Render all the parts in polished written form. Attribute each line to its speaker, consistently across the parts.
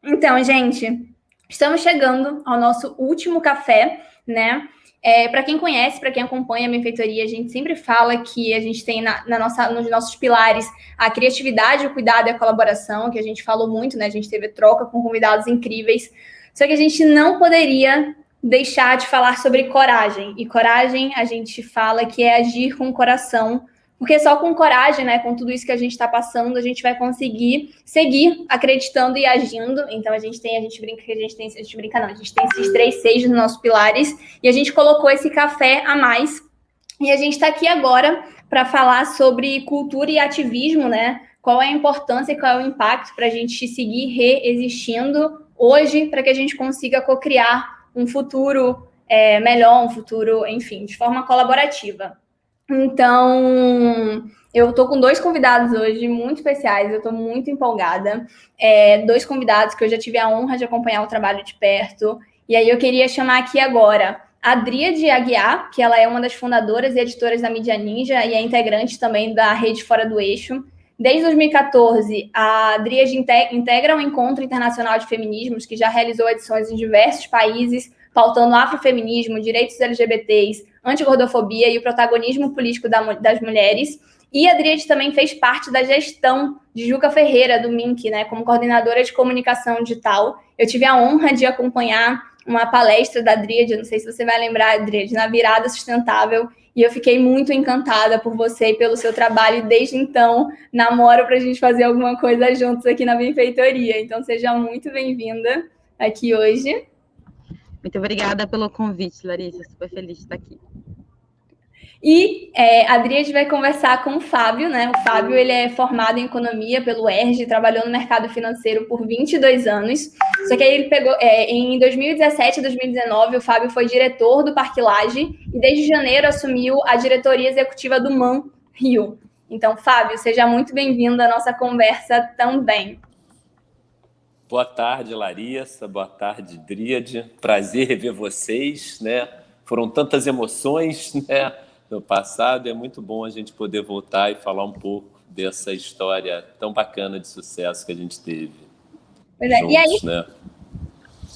Speaker 1: Então, gente, estamos chegando ao nosso último café, né? Para quem conhece, para quem acompanha a benfeitoria, a gente sempre fala que a gente tem nos nossos pilares a criatividade, o cuidado e a colaboração, que a gente falou muito, né? A gente teve troca com convidados incríveis. Só que a gente não poderia deixar de falar sobre coragem. E coragem, a gente fala que é agir com o coração, porque só com coragem, né, com tudo isso que a gente está passando, a gente vai conseguir seguir acreditando e agindo. Então a gente brinca que a gente brinca não, a gente tem esses 3 Cs nos nossos pilares e a gente colocou esse café a mais. E a gente está aqui agora para falar sobre cultura e ativismo, né? Qual é a importância e qual é o impacto para a gente seguir reexistindo hoje, para que a gente consiga co-criar um futuro melhor, um futuro, enfim, de forma colaborativa. Então, eu tô com 2 convidados hoje muito especiais, eu tô muito empolgada. 2 convidados que eu já tive a honra de acompanhar o trabalho de perto. E aí eu queria chamar aqui agora a Dríade Aguiar, que ela é uma das fundadoras e editoras da Mídia Ninja e é integrante também da Rede Fora do Eixo. Desde 2014, a Dríade integra o Encontro Internacional de Feminismos, que já realizou edições em diversos países, pautando afrofeminismo, direitos LGBTs, antigordofobia e o protagonismo político das mulheres. E a Dríade também fez parte da gestão de Juca Ferreira, do MINC, né, como coordenadora de comunicação digital. Eu tive a honra de acompanhar uma palestra da Dríade, não sei se você vai lembrar, Dríade, na Virada Sustentável, e eu fiquei muito encantada por você e pelo seu trabalho, e desde então namoro para a gente fazer alguma coisa juntos aqui na Benfeitoria. Então seja muito bem-vinda aqui hoje.
Speaker 2: Muito obrigada pelo convite, Larissa. Super feliz de estar aqui.
Speaker 1: E a Adriane vai conversar com o Fábio, né? O Fábio, ele é formado em economia pelo ERJ, trabalhou no mercado financeiro por 22 anos. Só que aí ele pegou, em 2017 e 2019, o Fábio foi diretor do Parque Lage e desde janeiro assumiu a diretoria executiva do MAN Rio. Então, Fábio, seja muito bem-vindo à nossa conversa também.
Speaker 3: Boa tarde, Larissa. Boa tarde, Dríade. Prazer rever vocês, né? Foram tantas emoções, né, no passado. É muito bom a gente poder voltar e falar um pouco dessa história tão bacana de sucesso que a gente teve juntos, né?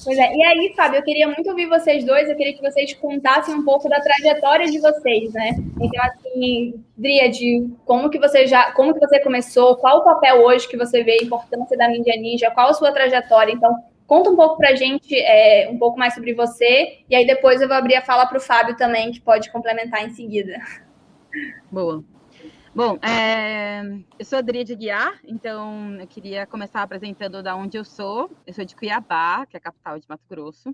Speaker 1: Pois é. E aí, Fábio, eu queria muito ouvir vocês dois, eu queria que vocês contassem um pouco da trajetória de vocês, né? Então, assim, Dríade, como que você começou, qual o papel hoje que você vê, a importância da Mídia Ninja, qual a sua trajetória? Então, conta um pouco pra gente, um pouco mais sobre você, e aí depois eu vou abrir a fala para o Fábio também, que pode complementar em seguida.
Speaker 2: Boa. Bom, eu sou a Dríade Aguiar, então eu queria começar apresentando da onde eu sou. Eu sou de Cuiabá, que é a capital de Mato Grosso.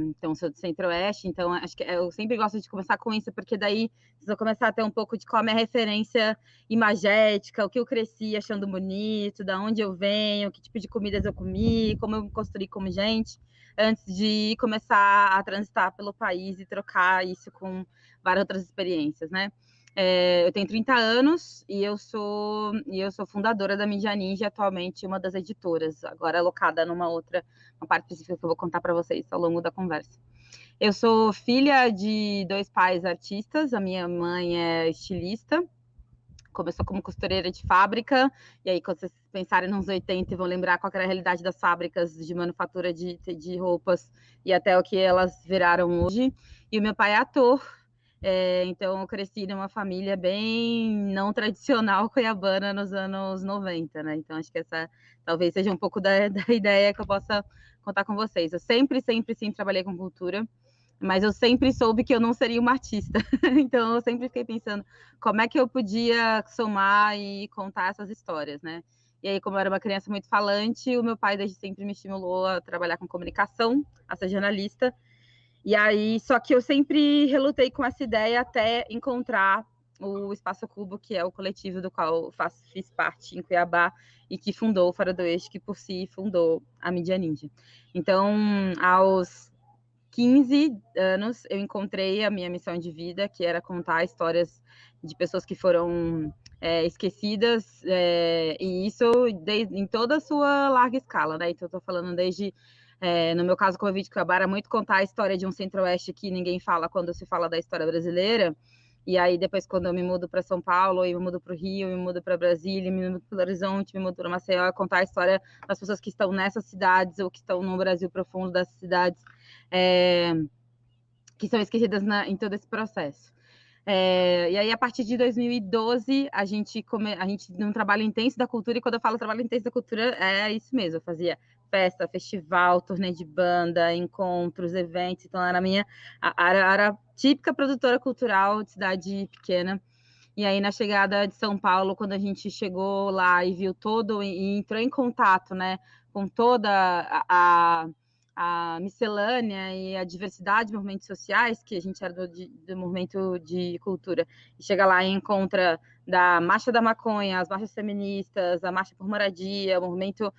Speaker 2: Então, sou do Centro-Oeste, então acho que eu sempre gosto de começar com isso, porque daí vocês vão começar a ter um pouco de qual é a minha referência imagética, o que eu cresci achando bonito, da onde eu venho, que tipo de comidas eu comi, como eu me construí como gente, antes de começar a transitar pelo país e trocar isso com várias outras experiências, né? Eu tenho 30 anos e eu sou fundadora da Mídia Ninja, atualmente uma das editoras, agora alocada numa parte específica que eu vou contar para vocês ao longo da conversa. Eu sou filha de 2 pais artistas, a minha mãe é estilista, começou como costureira de fábrica, e aí quando vocês pensarem nos 80 vão lembrar qual era a realidade das fábricas de manufatura de roupas e até o que elas viraram hoje. E o meu pai é ator, então eu cresci numa família bem não tradicional cuiabana nos anos 90, né? Então acho que essa talvez seja um pouco da ideia que eu possa contar com vocês. Eu sempre trabalhei com cultura, mas eu sempre soube que eu não seria uma artista. Então eu sempre fiquei pensando como é que eu podia somar e contar essas histórias, né? E aí, como eu era uma criança muito falante, o meu pai desde sempre me estimulou a trabalhar com comunicação, a ser jornalista. E aí, só que eu sempre relutei com essa ideia até encontrar o Espaço Cubo, que é o coletivo do qual fiz parte em Cuiabá e que fundou o Fora do Eixo, que por si fundou a Mídia Ninja. Então, aos 15 anos, eu encontrei a minha missão de vida, que era contar histórias de pessoas que foram esquecidas, e isso em toda a sua larga escala, né? Então, eu estou falando desde... no meu caso, como eu vi de Cuiabá, era muito contar a história de um centro-oeste que ninguém fala quando se fala da história brasileira, E aí, depois, quando eu me mudo para São Paulo, eu me mudo para o Rio, eu me mudo para Brasília, me mudo para Belo Horizonte, me mudo para Maceió, é contar a história das pessoas que estão nessas cidades ou que estão no Brasil profundo dessas cidades, que são esquecidas em todo esse processo. E aí, a partir de 2012, a gente num trabalho intenso da cultura, e quando eu falo trabalho intenso da cultura, é isso mesmo, eu fazia festa, festival, turnê de banda, encontros, eventos, então era a minha era típica produtora cultural de cidade pequena. E aí, na chegada de São Paulo, quando a gente chegou lá e viu todo, e entrou em contato, né, com toda a miscelânea e a diversidade de movimentos sociais, que a gente era do movimento de cultura, e chega lá e encontra da Marcha da Maconha, as marchas feministas, a Marcha por Moradia, o movimento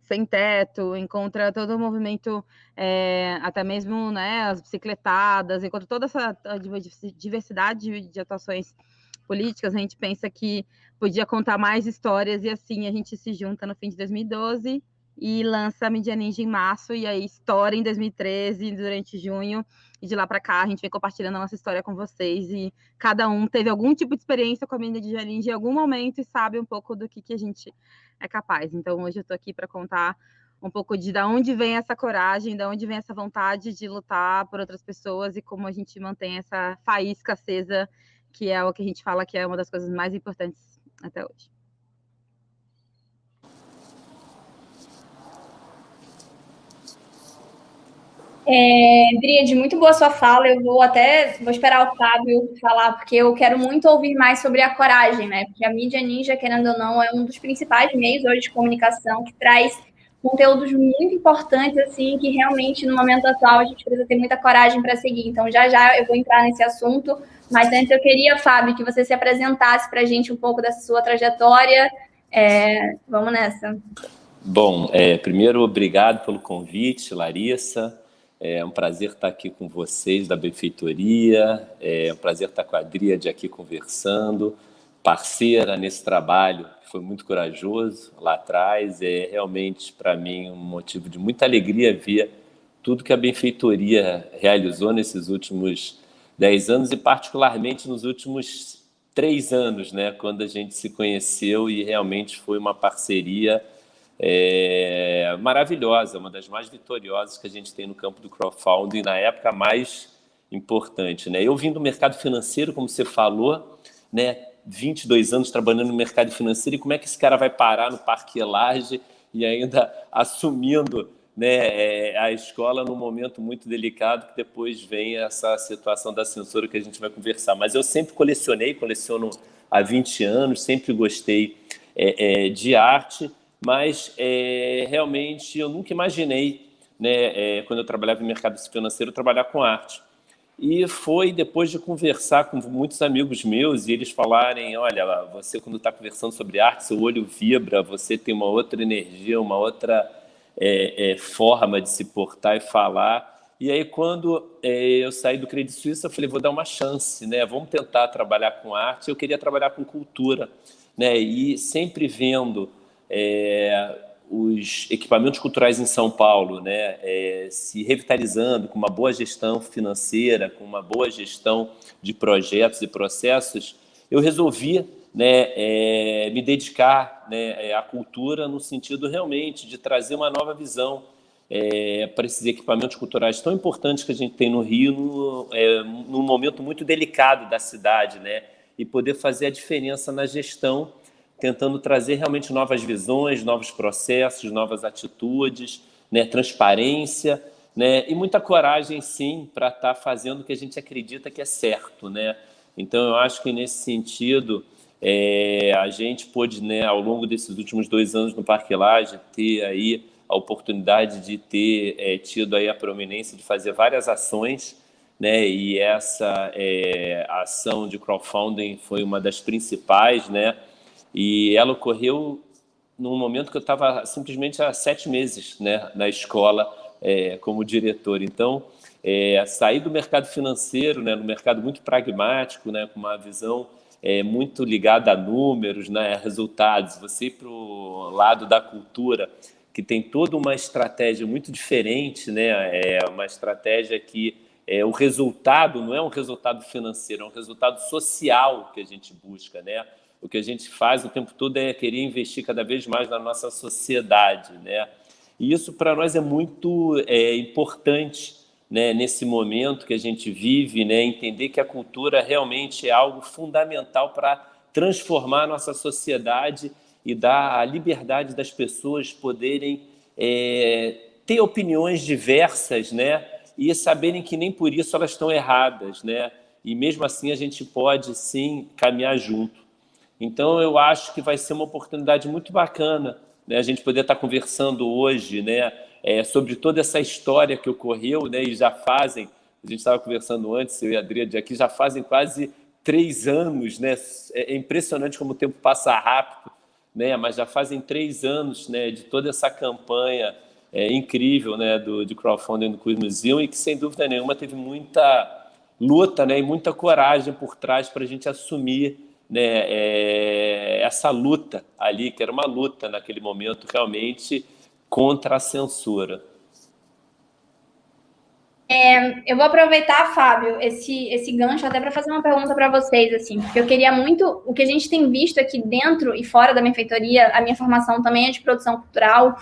Speaker 2: sem teto, encontra todo o movimento, até mesmo, né, as bicicletadas, encontra toda essa diversidade de atuações políticas. A gente pensa que podia contar mais histórias, e assim a gente se junta no fim de 2012 e lança a Mídia Ninja em março, e aí estoura em 2013, durante junho, e de lá para cá a gente vem compartilhando a nossa história com vocês, e cada um teve algum tipo de experiência com a Mídia Ninja em algum momento e sabe um pouco do que a gente é capaz. Então, hoje eu estou aqui para contar um pouco de onde vem essa coragem, de onde vem essa vontade de lutar por outras pessoas e como a gente mantém essa faísca acesa, que é o que a gente fala que é uma das coisas mais importantes até hoje.
Speaker 1: Dríade, muito boa sua fala. Eu vou esperar o Fábio falar, porque eu quero muito ouvir mais sobre a coragem, né? Porque a mídia ninja, querendo ou não, é um dos principais meios hoje de comunicação que traz conteúdos muito importantes, assim, que realmente no momento atual a gente precisa ter muita coragem para seguir. Então, já já eu vou entrar nesse assunto, mas antes eu queria, Fábio, que você se apresentasse para a gente um pouco dessa sua trajetória. Vamos nessa.
Speaker 3: Bom, primeiro, obrigado pelo convite, Larissa. É um prazer estar aqui com vocês da Benfeitoria, é um prazer estar com a Dríade aqui conversando, parceira nesse trabalho, que foi muito corajoso lá atrás. É realmente, para mim, um motivo de muita alegria ver tudo que a Benfeitoria realizou nesses últimos 10 anos e particularmente nos últimos 3 anos, né, quando a gente se conheceu, e realmente foi uma parceria maravilhosa, uma das mais vitoriosas que a gente tem no campo do crowdfunding, na época mais importante, né? Eu vim do mercado financeiro, como você falou, né? 22 anos trabalhando no mercado financeiro, e como é que esse cara vai parar no Parque Lage e ainda assumindo, né, a escola num momento muito delicado, que depois vem essa situação da censura que a gente vai conversar. Mas eu sempre coleciono há 20 anos, sempre gostei de arte, mas realmente eu nunca imaginei, né, quando eu trabalhava no mercado financeiro, trabalhar com arte. E foi depois de conversar com muitos amigos meus e eles falarem: olha, você quando está conversando sobre arte, seu olho vibra, você tem uma outra energia, uma outra forma de se portar e falar. E aí, quando eu saí do Credit Suisse, eu falei: vou dar uma chance, né? Vamos tentar trabalhar com arte. Eu queria trabalhar com cultura, né? E sempre vendo os equipamentos culturais em São Paulo, né, se revitalizando com uma boa gestão financeira, com uma boa gestão de projetos e processos, eu resolvi, né, me dedicar, né, à cultura no sentido realmente de trazer uma nova visão para esses equipamentos culturais tão importantes que a gente tem no Rio, num momento muito delicado da cidade, né, e poder fazer a diferença na gestão, tentando trazer realmente novas visões, novos processos, novas atitudes, né, transparência, né, e muita coragem, sim, para estar fazendo o que a gente acredita que é certo, né? Então, eu acho que, nesse sentido, a gente pôde, né, ao longo desses últimos 2 anos no Parque Lage, ter aí a oportunidade de ter tido aí a proeminência de fazer várias ações, né, e essa ação de crowdfunding foi uma das principais, né? E ela ocorreu num momento que eu estava simplesmente há 7 meses, né, na escola como diretor. Então, sair do mercado financeiro, né, no mercado muito pragmático, né, com uma visão muito ligada a números, né, a resultados, você ir para o lado da cultura, que tem toda uma estratégia muito diferente, né, uma estratégia que o resultado não é um resultado financeiro, é um resultado social que a gente busca, né? O que a gente faz o tempo todo é querer investir cada vez mais na nossa sociedade, né? E isso para nós é muito importante, né, nesse momento que a gente vive, né, entender que a cultura realmente é algo fundamental para transformar a nossa sociedade e dar a liberdade das pessoas poderem ter opiniões diversas, né, e saberem que nem por isso elas estão erradas, né, e mesmo assim a gente pode sim caminhar junto. Então eu acho que vai ser uma oportunidade muito bacana, né, a gente poder estar conversando hoje, né, sobre toda essa história que ocorreu, né, e já fazem, a gente estava conversando antes, eu e a Adriane aqui, já fazem quase 3 anos, né, é impressionante como o tempo passa rápido, né, mas já fazem 3 anos, né, de toda essa campanha incrível, né, de crowdfunding do Queer Museum e que, sem dúvida nenhuma, teve muita luta, né, e muita coragem por trás para a gente assumir, né, essa luta ali, que era uma luta naquele momento realmente contra a censura.
Speaker 1: Eu vou aproveitar, Fábio, esse gancho até para fazer uma pergunta para vocês, assim, porque eu queria muito, o que a gente tem visto aqui dentro e fora da benfeitoria, a minha formação também é de produção cultural,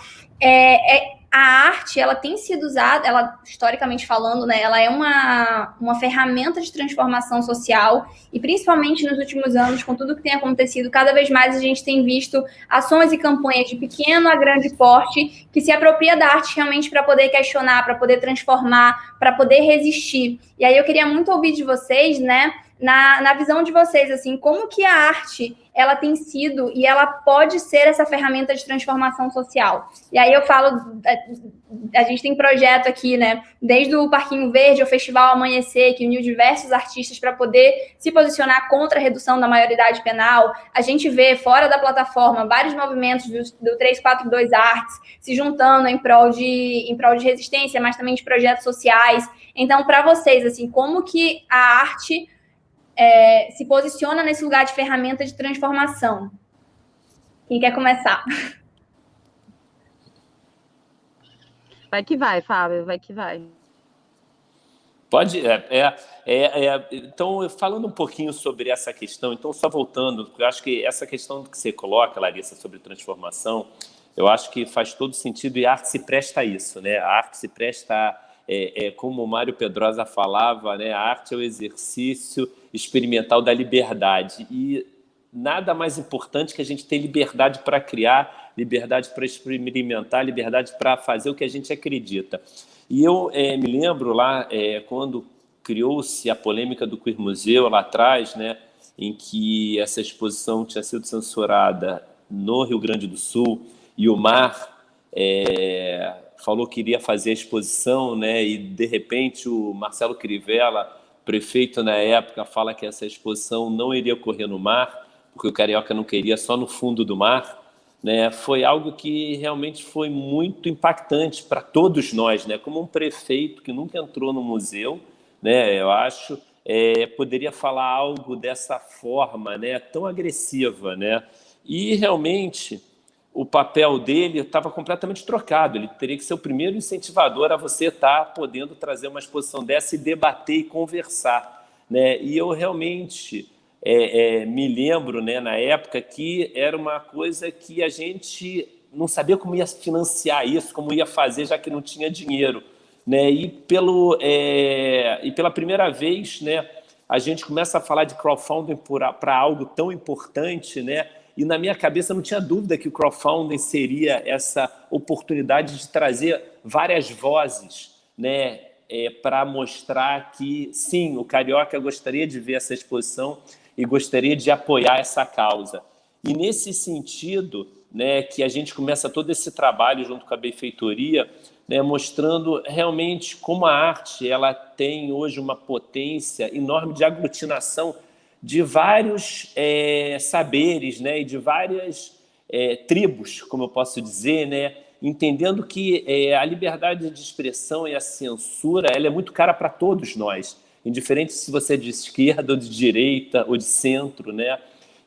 Speaker 1: a arte, ela tem sido usada, ela, historicamente falando, né, ela é uma ferramenta de transformação social e, principalmente nos últimos anos, com tudo que tem acontecido, cada vez mais a gente tem visto ações e campanhas de pequeno a grande porte que se apropria da arte realmente para poder questionar, para poder transformar, para poder resistir. E aí eu queria muito ouvir de vocês, né, na visão de vocês, assim, como que a arte ela tem sido e ela pode ser essa ferramenta de transformação social. E aí eu falo, a gente tem projeto aqui, né, desde o Parquinho Verde, o Festival Amanhecer, que uniu diversos artistas para poder se posicionar contra a redução da maioridade penal. A gente vê, fora da plataforma, vários movimentos do 342 Artes se juntando em prol de resistência, mas também de projetos sociais. Então, para vocês, assim, como que a arte se posiciona nesse lugar de ferramenta de transformação? Quem quer começar?
Speaker 2: Vai que vai, Fábio, vai que vai.
Speaker 3: Pode, então, falando um pouquinho sobre essa questão, então, só voltando, porque eu acho que essa questão que você coloca, Larissa, sobre transformação, eu acho que faz todo sentido e a arte se presta a isso, né? A arte se presta como o Mário Pedrosa falava, né? A arte é o exercício experimental da liberdade e nada mais importante que a gente ter liberdade para criar, liberdade para experimentar, liberdade para fazer o que a gente acredita. E eu me lembro lá, quando criou-se a polêmica do Queer Museu, lá atrás, né, em que essa exposição tinha sido censurada no Rio Grande do Sul, e o MAR falou que iria fazer a exposição, né, e, de repente, o Marcelo Crivella, prefeito na época, fala que essa exposição não iria ocorrer no mar, porque o Carioca não queria só no fundo do mar, né? Foi algo que realmente foi muito impactante para todos nós, né? Como um prefeito que nunca entrou no museu, né? Eu acho, poderia falar algo dessa forma, né? Tão agressiva, né? E realmente o papel dele estava completamente trocado. Ele teria que ser o primeiro incentivador a você estar podendo trazer uma exposição dessa e debater e conversar, né? E eu realmente me lembro, né, na época, que era uma coisa que a gente não sabia como ia financiar isso, como ia fazer, já que não tinha dinheiro, né? E pela primeira vez, né, a gente começa a falar de crowdfunding para algo tão importante, né? E na minha cabeça não tinha dúvida que o crowdfunding seria essa oportunidade de trazer várias vozes, né, para mostrar que, sim, o Carioca gostaria de ver essa exposição e gostaria de apoiar essa causa. E nesse sentido, né, que a gente começa todo esse trabalho junto com a benfeitoria, né, mostrando realmente como a arte ela tem hoje uma potência enorme de aglutinação de vários saberes, né, e de várias tribos, como eu posso dizer, né, entendendo que a liberdade de expressão e a censura ela é muito cara para todos nós, indiferente se você é de esquerda ou de direita ou de centro, né?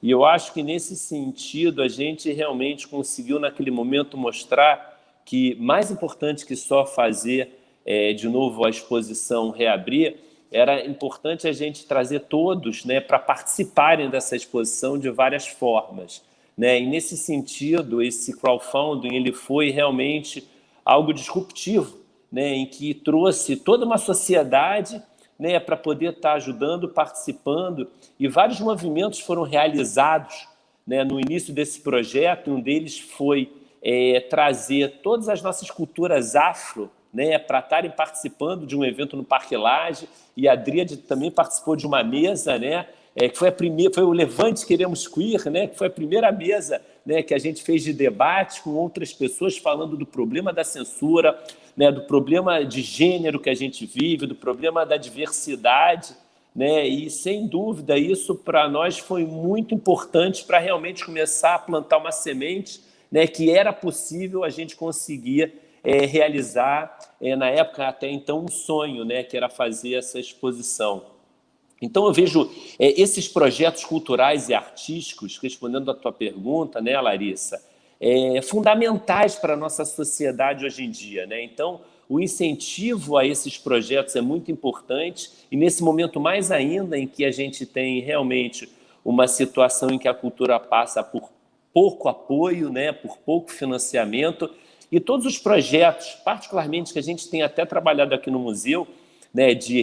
Speaker 3: E eu acho que nesse sentido a gente realmente conseguiu naquele momento mostrar que mais importante que só fazer de novo a exposição reabrir, era importante a gente trazer todos, né, para participarem dessa exposição de várias formas, né? E nesse sentido, esse crowdfunding ele foi realmente algo disruptivo, né, em que trouxe toda uma sociedade, né, para poder estar ajudando, participando, e vários movimentos foram realizados, né, no início desse projeto. Um deles foi trazer todas as nossas culturas afro, né, para estarem participando de um evento no Parque Lage, e a Adriade também participou de uma mesa, né, que foi o Levante Queremos Queer, né, que foi a primeira mesa, né, que a gente fez de debate com outras pessoas falando do problema da censura, né, do problema de gênero que a gente vive, do problema da diversidade, né, e sem dúvida isso para nós foi muito importante para realmente começar a plantar uma semente, né, que era possível a gente conseguir realizar, na época até então, um sonho, né, que era fazer essa exposição. Então, eu vejo esses projetos culturais e artísticos, respondendo à tua pergunta, né, Larissa, fundamentais para a nossa sociedade hoje em dia, né? Então, o incentivo a esses projetos é muito importante, e nesse momento mais ainda em que a gente tem realmente uma situação em que a cultura passa por pouco apoio, né, por pouco financiamento, e todos os projetos, particularmente que a gente tem até trabalhado aqui no museu, né, de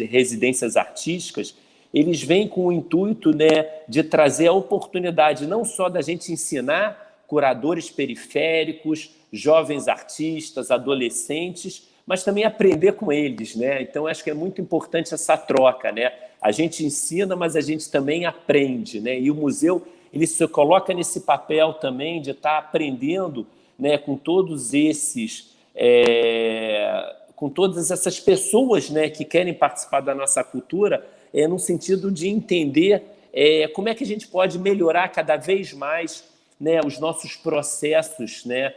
Speaker 3: residências artísticas, eles vêm com o intuito, né, de trazer a oportunidade não só da gente ensinar curadores periféricos, jovens artistas, adolescentes, mas também aprender com eles, né? Então, acho que é muito importante essa troca, né? A gente ensina, mas a gente também aprende, né? E o museu ele se coloca nesse papel também de estar aprendendo, né, com todos esses... com todas essas pessoas, né, que querem participar da nossa cultura, no sentido de entender como é que a gente pode melhorar cada vez mais, né, os nossos processos, né,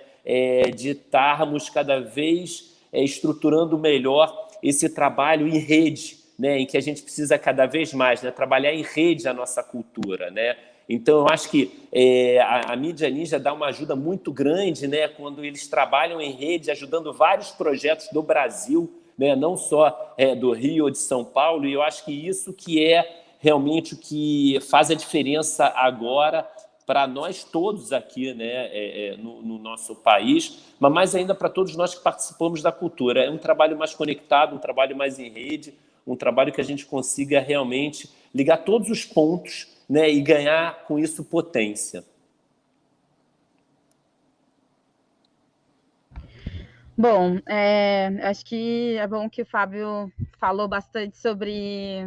Speaker 3: de estarmos cada vez estruturando melhor esse trabalho em rede, né, em que a gente precisa cada vez mais, né, trabalhar em rede a nossa cultura, né? Então, eu acho que a Mídia Ninja dá uma ajuda muito grande, né, quando eles trabalham em rede, ajudando vários projetos do Brasil, né, não só do Rio ou de São Paulo, e eu acho que isso que é realmente o que faz a diferença agora para nós todos aqui, né, no nosso país, mas mais ainda para todos nós que participamos da cultura. É um trabalho mais conectado, um trabalho mais em rede, um trabalho que a gente consiga realmente ligar todos os pontos, né, e ganhar com isso potência.
Speaker 2: Bom, acho que é bom que o Fábio falou bastante sobre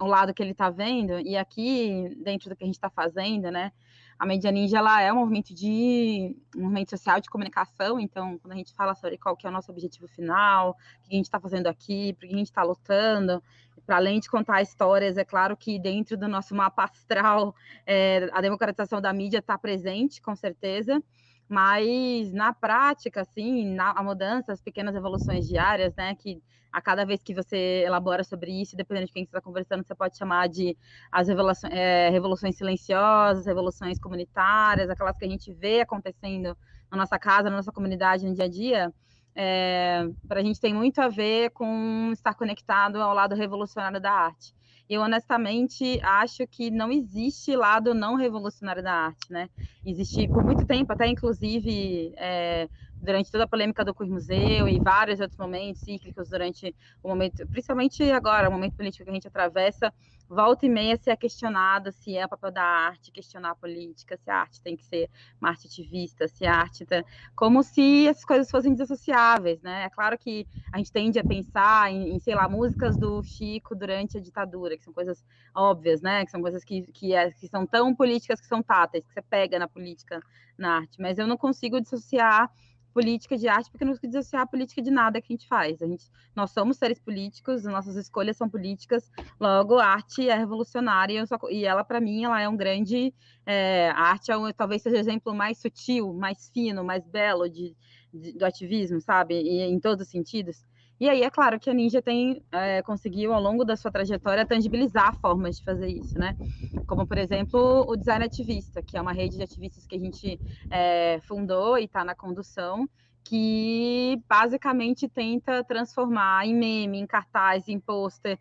Speaker 2: o lado que ele está vendo, e aqui, dentro do que a gente está fazendo, né, a Mídia Ninja ela é um movimento social de comunicação. Então, quando a gente fala sobre qual que é o nosso objetivo final, o que a gente está fazendo aqui, por que a gente está lutando, para além de contar histórias, é claro que dentro do nosso mapa astral, a democratização da mídia está presente, com certeza, mas na prática, assim, a mudança, as pequenas evoluções diárias, né, que a cada vez que você elabora sobre isso, dependendo de quem você está conversando, você pode chamar de as revoluções silenciosas, revoluções comunitárias, aquelas que a gente vê acontecendo na nossa casa, na nossa comunidade, no dia a dia. Para a gente tem muito a ver com estar conectado ao lado revolucionário da arte. Eu, honestamente, acho que não existe lado não revolucionário da arte, né? Existe por muito tempo, até inclusive durante toda a polêmica do Queer Museu e vários outros momentos cíclicos durante o momento, principalmente agora, o momento político que a gente atravessa, volta e meia se é questionado se é o papel da arte questionar a política, se a arte tem que ser uma arte ativista, se a arte como se essas coisas fossem desassociáveis, né? É claro que a gente tende a pensar em sei lá, músicas do Chico durante a ditadura, que são coisas óbvias, né? Que são coisas que são tão políticas que são táteis, que você pega na política, na arte, mas eu não consigo dissociar política de arte, porque eu não consigo dissociar a política de nada que a gente faz. Nós somos seres políticos, nossas escolhas são políticas, logo a arte é revolucionária, e ela, para mim, ela é um grande... a arte talvez seja o exemplo mais sutil, mais fino, mais belo do ativismo, sabe? E em todos os sentidos. E aí, é claro que a Ninja conseguiu, ao longo da sua trajetória, tangibilizar formas de fazer isso, né? Como, por exemplo, o Design Ativista, que é uma rede de ativistas que a gente fundou e está na condução, que basicamente tenta transformar em meme, em cartaz, em pôster,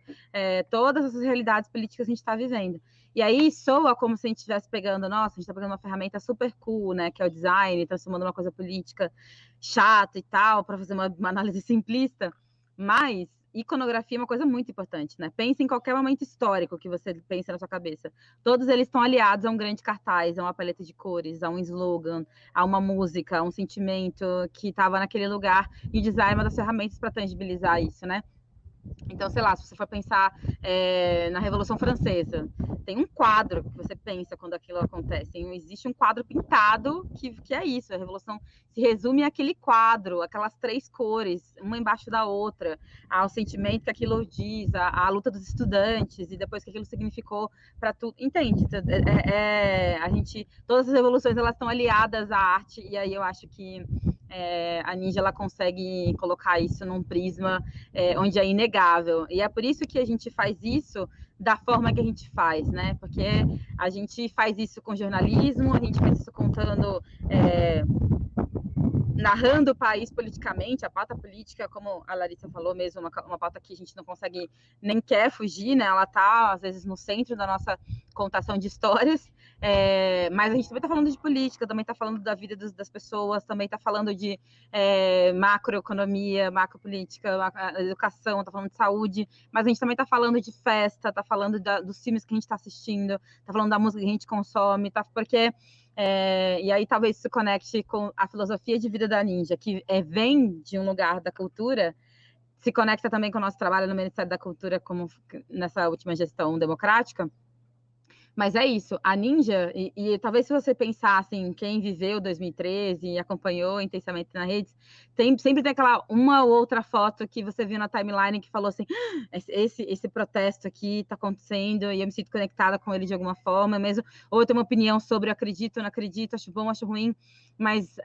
Speaker 2: todas essas realidades políticas que a gente está vivendo. E aí soa como se a gente estivesse pegando, nossa, a gente está pegando uma ferramenta super cool, né, que é o design, transformando uma coisa política chata e tal, para fazer uma análise simplista, mas iconografia é uma coisa muito importante, né? Pense em qualquer momento histórico que você pense na sua cabeça. Todos eles estão aliados a um grande cartaz, a uma paleta de cores, a um slogan, a uma música, a um sentimento que estava naquele lugar, e o design é uma das ferramentas para tangibilizar isso, né? Então, sei lá, se você for pensar na Revolução Francesa, tem um quadro que você pensa quando aquilo acontece. Existe um quadro pintado que é isso. A Revolução se resume àquele quadro, aquelas 3 cores, uma embaixo da outra, ao sentimento que aquilo diz, a luta dos estudantes, e depois que aquilo significou para tudo. Entende? Todas as revoluções, elas estão aliadas à arte, e aí eu acho que a Ninja, ela consegue colocar isso num prisma onde é inegável. E é por isso que a gente faz isso da forma que a gente faz, né? Porque a gente faz isso com jornalismo, a gente faz isso contando, narrando o país politicamente, a pauta política, como a Larissa falou mesmo, uma pauta que a gente não consegue nem quer fugir, né? Ela está, às vezes, no centro da nossa contação de histórias, mas a gente também está falando de política, também está falando da vida das pessoas, também está falando de macroeconomia, macropolítica, educação, está falando de saúde, mas a gente também está falando de festa, está falando dos filmes que a gente está assistindo, está falando da música que a gente consome, porque... e aí talvez se conecte com a filosofia de vida da Ninja, que vem de um lugar da cultura, se conecta também com o nosso trabalho no Ministério da Cultura, como nessa última gestão democrática. Mas é isso, a Ninja, e talvez se você pensar assim, quem viveu 2013 e acompanhou intensamente na rede, sempre tem aquela uma ou outra foto que você viu na timeline que falou assim, esse protesto aqui está acontecendo e eu me sinto conectada com ele de alguma forma, mesmo, ou eu tenho uma opinião sobre eu acredito, não acredito, acho bom, acho ruim, mas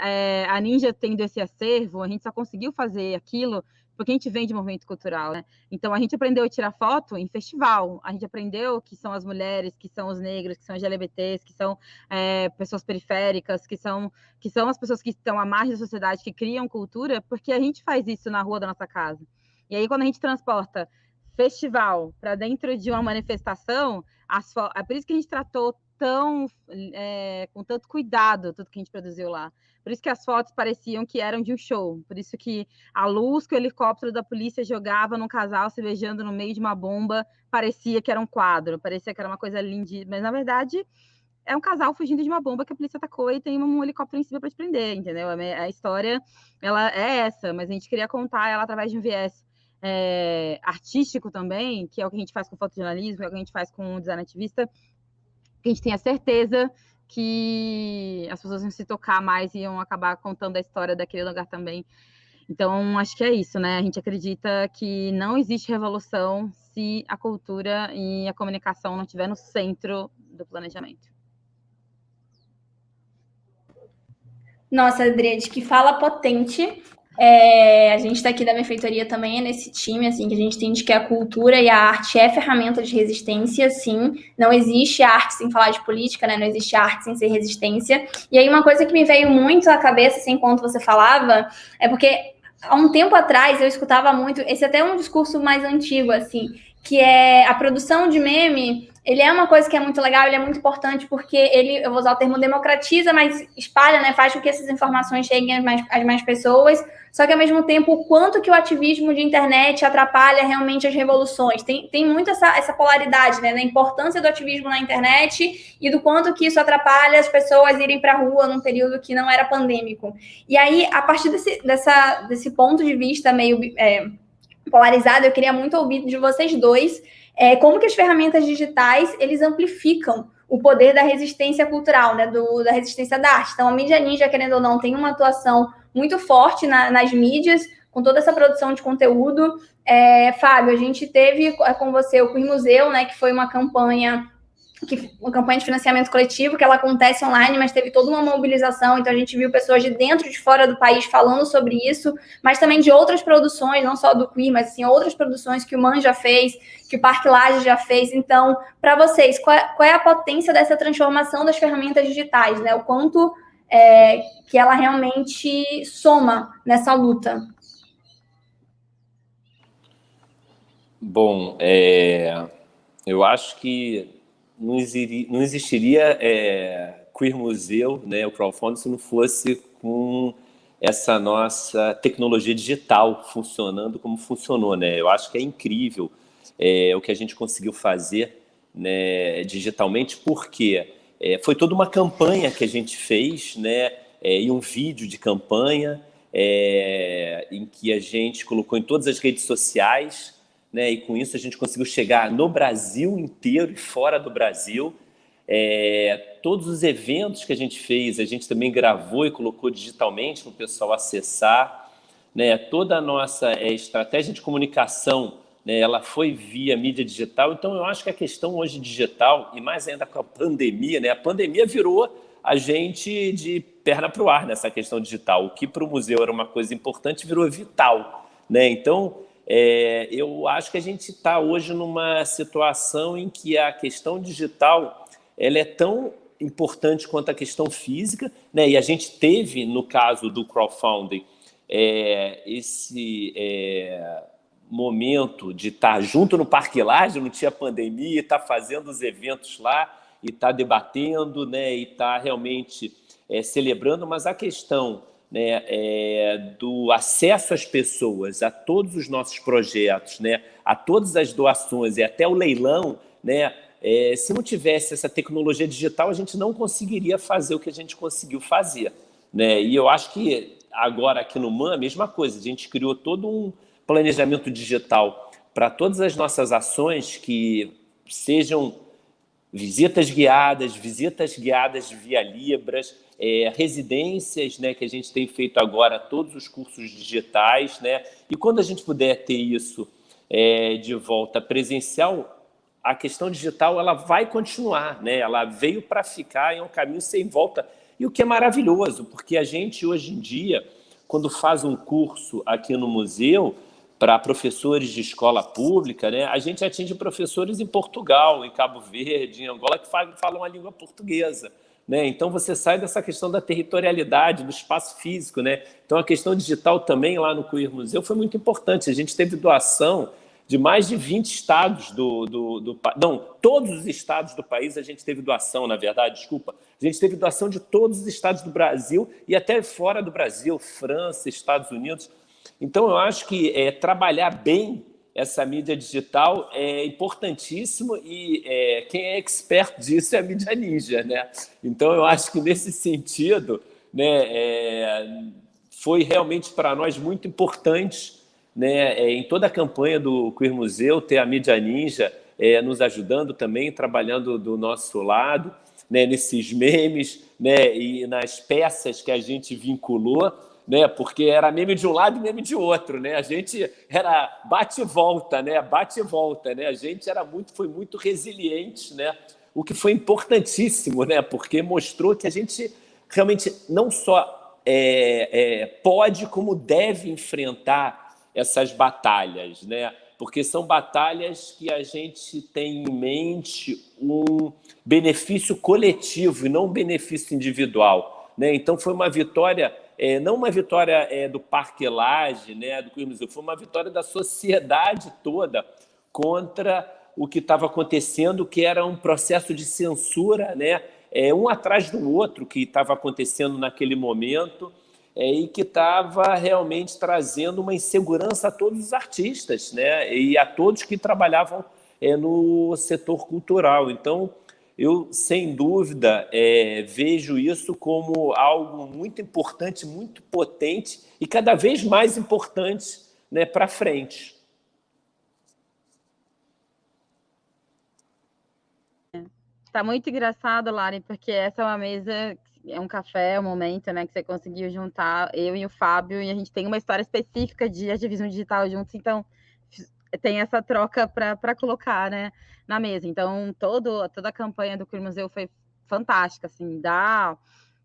Speaker 2: a Ninja tendo esse acervo, a gente só conseguiu fazer aquilo porque a gente vem de movimento cultural, né? Então, a gente aprendeu a tirar foto em festival, a gente aprendeu que são as mulheres, que são os negros, que são os LGBTs, que são pessoas periféricas, que são as pessoas que estão à margem da sociedade, que criam cultura, porque a gente faz isso na rua da nossa casa. E aí, quando a gente transporta festival para dentro de uma manifestação, é por isso que a gente tratou com tanto cuidado tudo que a gente produziu lá. Por isso que as fotos pareciam que eram de um show. Por isso que a luz que o helicóptero da polícia jogava num casal se beijando no meio de uma bomba parecia que era um quadro, parecia que era uma coisa linda. Mas, na verdade, é um casal fugindo de uma bomba que a polícia atacou e tem um helicóptero em cima para te prender, entendeu? A história, ela é essa, mas a gente queria contar ela através de um viés artístico também, que é o que a gente faz com fotojornalismo, é o que a gente faz com design ativista, que a gente tenha certeza que as pessoas iam se tocar mais e iam acabar contando a história daquele lugar também. Então, acho que é isso, né? A gente acredita que não existe revolução se a cultura e a comunicação não estiver no centro do planejamento.
Speaker 1: Nossa, Adriane, que fala potente. A gente está aqui da benfeitoria também, é nesse time, assim, que a gente entende que a cultura e a arte é ferramenta de resistência, sim. Não existe arte sem falar de política, né? Não existe arte sem ser resistência. E aí uma coisa que me veio muito à cabeça, assim, enquanto você falava, é porque há um tempo atrás eu escutava muito, esse até é um discurso mais antigo, assim, que é a produção de meme. Ele é uma coisa que é muito legal, ele é muito importante porque ele, eu vou usar o termo democratiza, mas espalha, né, faz com que essas informações cheguem às mais pessoas, só que ao mesmo tempo o quanto que o ativismo de internet atrapalha realmente as revoluções. Tem muito essa polaridade, né, da importância do ativismo na internet e do quanto que isso atrapalha as pessoas irem para a rua num período que não era pandêmico. E aí, a partir desse ponto de vista meio polarizado, eu queria muito ouvir de vocês dois como que as ferramentas digitais, eles amplificam o poder da resistência cultural, né, da resistência da arte. Então, a mídia ninja, querendo ou não, tem uma atuação muito forte nas mídias, com toda essa produção de conteúdo. Fábio, a gente teve com você o Queer Museu, né, que foi uma campanha de financiamento coletivo, que ela acontece online, mas teve toda uma mobilização, então a gente viu pessoas de dentro e de fora do país falando sobre isso, mas também de outras produções, não só do Queer, mas assim, outras produções que o MAN já fez, que o Parque Lage já fez. Então, para vocês, qual é a potência dessa transformação das ferramentas digitais, né? O quanto que ela realmente soma nessa luta?
Speaker 3: Bom, eu acho que não existiria Queer Museu, né, o crowdfunding, se não fosse com essa nossa tecnologia digital funcionando como funcionou, né? Eu acho que é incrível o que a gente conseguiu fazer, né, digitalmente, porque foi toda uma campanha que a gente fez, né, e um vídeo de campanha em que a gente colocou em todas as redes sociais, né, e com isso a gente conseguiu chegar no Brasil inteiro e fora do Brasil. Todos os eventos que a gente fez, a gente também gravou e colocou digitalmente para o pessoal acessar, né? Toda a nossa estratégia de comunicação, né, ela foi via mídia digital. Então, eu acho que a questão hoje digital, e mais ainda com a pandemia, né? A pandemia virou a gente de perna para o ar nessa questão digital. O que para o museu era uma coisa importante virou vital, né? Então, eu acho que a gente está hoje numa situação em que a questão digital ela é tão importante quanto a questão física, né? E a gente teve, no caso do crowdfunding, esse momento de estar junto no Parque Lage, não tinha pandemia, estar fazendo os eventos lá e estar debatendo, né? E estar realmente celebrando, mas a questão, né, do acesso às pessoas, a todos os nossos projetos, né, a todas as doações e até o leilão, né, se não tivesse essa tecnologia digital, a gente não conseguiria fazer o que a gente conseguiu fazer, né? E eu acho que agora aqui no MAN, a mesma coisa, a gente criou todo um planejamento digital para todas as nossas ações que sejam visitas guiadas via Libras, residências, né, que a gente tem feito agora, todos os cursos digitais, né? E quando a gente puder ter isso de volta presencial, a questão digital ela vai continuar, né? Ela veio para ficar, é um caminho sem volta. E o que é maravilhoso, porque a gente, hoje em dia, quando faz um curso aqui no museu, para professores de escola pública, né, a gente atinge professores em Portugal, em Cabo Verde, em Angola, que falam a língua portuguesa, né? Então, você sai dessa questão da territorialidade, do espaço físico, né? Então, a questão digital também lá no Queer Museu foi muito importante. A gente teve doação de mais de 20 estados não, todos os estados do país a gente teve doação, na verdade, desculpa. A gente teve doação de todos os estados do Brasil e até fora do Brasil, França, Estados Unidos. Então, eu acho que trabalhar bem essa mídia digital é importantíssimo e quem é expert disso é a mídia ninja, né? Então, eu acho que nesse sentido, né, foi realmente para nós muito importante, né, em toda a campanha do Queer Museu, ter a mídia ninja nos ajudando também, trabalhando do nosso lado, né, nesses memes, né, e nas peças que a gente vinculou, né, porque era meme de um lado e meme de outro, né? A gente era bate e volta, né? Bate e volta, né? A gente foi muito resiliente, né? O que foi importantíssimo, né? Porque mostrou que a gente realmente não só pode, como deve enfrentar essas batalhas, né? Porque são batalhas que a gente tem em mente um benefício coletivo e não um benefício individual, né? Então, foi uma vitória, não uma vitória do Parque Lage, né, do Queer Museu, foi uma vitória da sociedade toda contra o que estava acontecendo, que era um processo de censura, né, um atrás do outro que estava acontecendo naquele momento, e que estava realmente trazendo uma insegurança a todos os artistas, né, e a todos que trabalhavam no setor cultural. Então, eu, sem dúvida, vejo isso como algo muito importante, muito potente e cada vez mais importante, né, para frente.
Speaker 2: Tá muito engraçado, Lari, porque essa é uma mesa, é um café, um momento, né, que você conseguiu juntar eu e o Fábio, e a gente tem uma história específica de ativismo digital juntos, então tem essa troca para colocar, né, na mesa. Então, toda a campanha do Queer Museu foi fantástica, assim,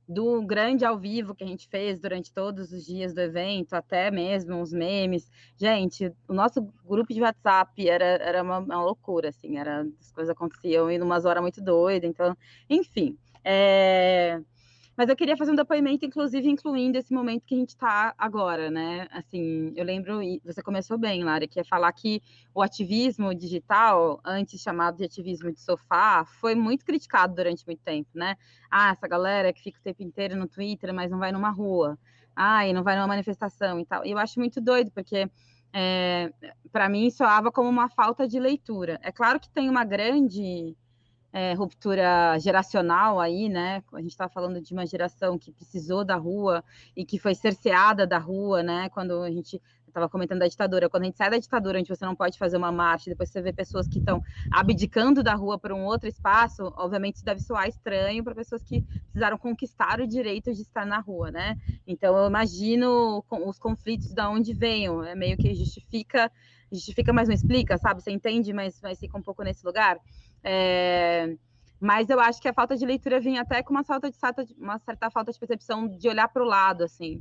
Speaker 2: do grande ao vivo que a gente fez durante todos os dias do evento, até mesmo os memes. Gente, o nosso grupo de WhatsApp era uma loucura, assim, as coisas aconteciam em umas horas muito doidas, então, enfim. Mas eu queria fazer um depoimento, inclusive, incluindo esse momento que a gente está agora, né? Assim, eu lembro, e você começou bem, Lara, que é falar que o ativismo digital, antes chamado de ativismo de sofá, foi muito criticado durante muito tempo, né? Ah, essa galera que fica o tempo inteiro no Twitter, mas não vai numa rua. Ah, e não vai numa manifestação e tal. E eu acho muito doido, porque para mim soava como uma falta de leitura. É claro que tem uma grande ruptura geracional aí, né? A gente está falando de uma geração que precisou da rua e que foi cerceada da rua, né? Quando a gente estava comentando da ditadura, quando a gente sai da ditadura, onde você não pode fazer uma marcha, depois você vê pessoas que estão abdicando da rua para um outro espaço, obviamente isso deve soar estranho para pessoas que precisaram conquistar o direito de estar na rua, né? Então eu imagino os conflitos de onde venham, é meio que justifica, mas não explica, sabe? Você entende, mas fica um pouco nesse lugar. Mas eu acho que a falta de leitura vem até com uma certa falta de percepção de olhar para o lado, assim.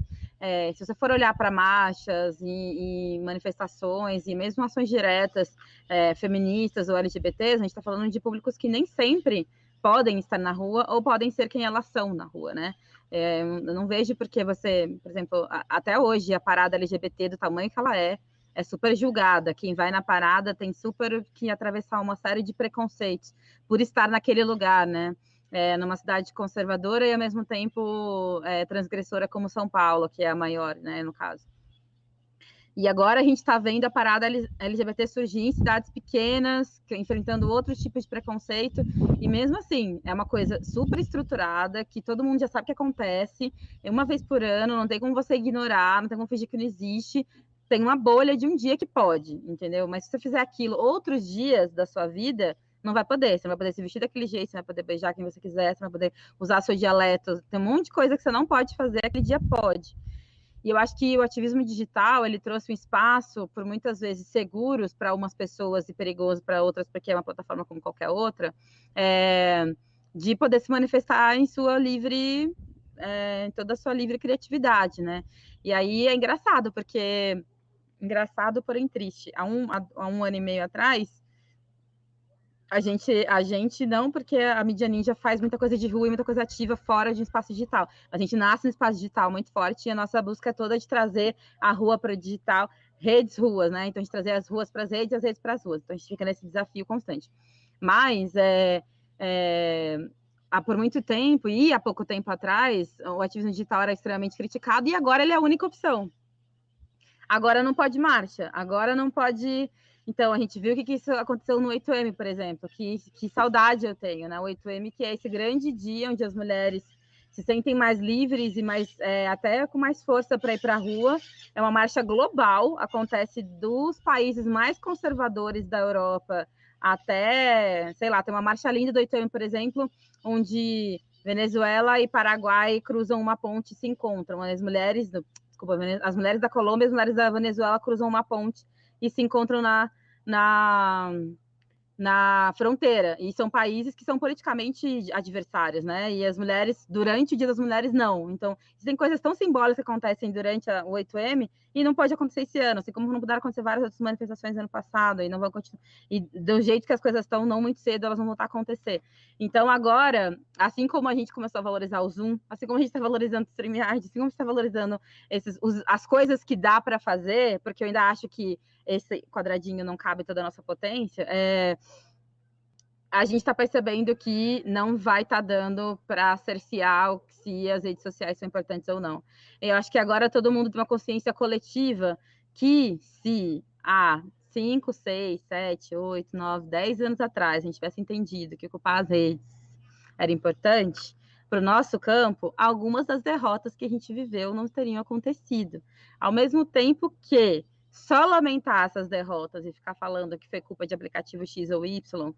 Speaker 2: Se você for olhar para marchas e manifestações e mesmo ações diretas feministas ou LGBTs, a gente está falando de públicos que nem sempre podem estar na rua ou podem ser quem elas são na rua, né? Eu não vejo porque você, por exemplo, até hoje a parada LGBT do tamanho que ela é super julgada. Quem vai na parada tem super que atravessar uma série de preconceitos por estar naquele lugar, né? Numa cidade conservadora e, ao mesmo tempo, transgressora como São Paulo, que é a maior, né, no caso. E agora a gente está vendo a parada LGBT surgir em cidades pequenas, enfrentando outros tipos de preconceito, e mesmo assim, é uma coisa super estruturada, que todo mundo já sabe o que acontece, uma vez por ano, não tem como você ignorar, não tem como fingir que não existe, tem uma bolha de um dia que pode, entendeu? Mas se você fizer aquilo outros dias da sua vida, não vai poder. Você não vai poder se vestir daquele jeito, você não vai poder beijar quem você quiser, você não vai poder usar seu dialeto. Tem um monte de coisa que você não pode fazer, aquele dia pode. E eu acho que o ativismo digital, ele trouxe um espaço, por muitas vezes, seguros para umas pessoas e perigoso para outras, porque é uma plataforma como qualquer outra, de poder se manifestar em sua livre... em toda a sua livre criatividade, né? E aí é engraçado, porque... Engraçado, porém triste. Há um ano e meio atrás, a gente não, porque a Mídia Ninja faz muita coisa de rua e muita coisa ativa fora de um espaço digital. A gente nasce no espaço digital muito forte e a nossa busca é toda de trazer a rua para o digital, ruas, né? Então, de trazer as ruas para as redes e as redes para as ruas. Então, a gente fica nesse desafio constante. Mas, por muito tempo, e há pouco tempo atrás, o ativismo digital era extremamente criticado e agora ele é a única opção. Agora não pode marcha, agora não pode... Então, a gente viu o que isso aconteceu no 8M, por exemplo, que saudade eu tenho, né? O 8M, que é esse grande dia onde as mulheres se sentem mais livres e mais até com mais força para ir para a rua. É uma marcha global, acontece dos países mais conservadores da Europa até, sei lá, tem uma marcha linda do 8M, por exemplo, onde Venezuela e Paraguai cruzam uma ponte e se encontram. As mulheres da Colômbia e as mulheres da Venezuela cruzam uma ponte e se encontram na fronteira, e são países que são politicamente adversários, né? E as mulheres, durante o Dia das Mulheres, não. Então, tem coisas tão simbólicas que acontecem durante o 8M e não pode acontecer esse ano, assim como não puderam acontecer várias outras manifestações no ano passado, e não vão continuar. E do jeito que as coisas estão, não muito cedo, elas vão voltar a acontecer. Então, agora, assim como a gente começou a valorizar o Zoom, assim como a gente está valorizando o StreamYard, assim como a gente está valorizando as coisas que dá para fazer, porque eu ainda acho que esse quadradinho não cabe toda a nossa potência, a gente está percebendo que não vai estar dando para cercear se as redes sociais são importantes ou não. Eu acho que agora todo mundo tem uma consciência coletiva que se há 5, 6, 7, 8, 9, 10 anos atrás a gente tivesse entendido que ocupar as redes era importante para o nosso campo, algumas das derrotas que a gente viveu não teriam acontecido. Ao mesmo tempo que só lamentar essas derrotas e ficar falando que foi culpa de aplicativo X ou Y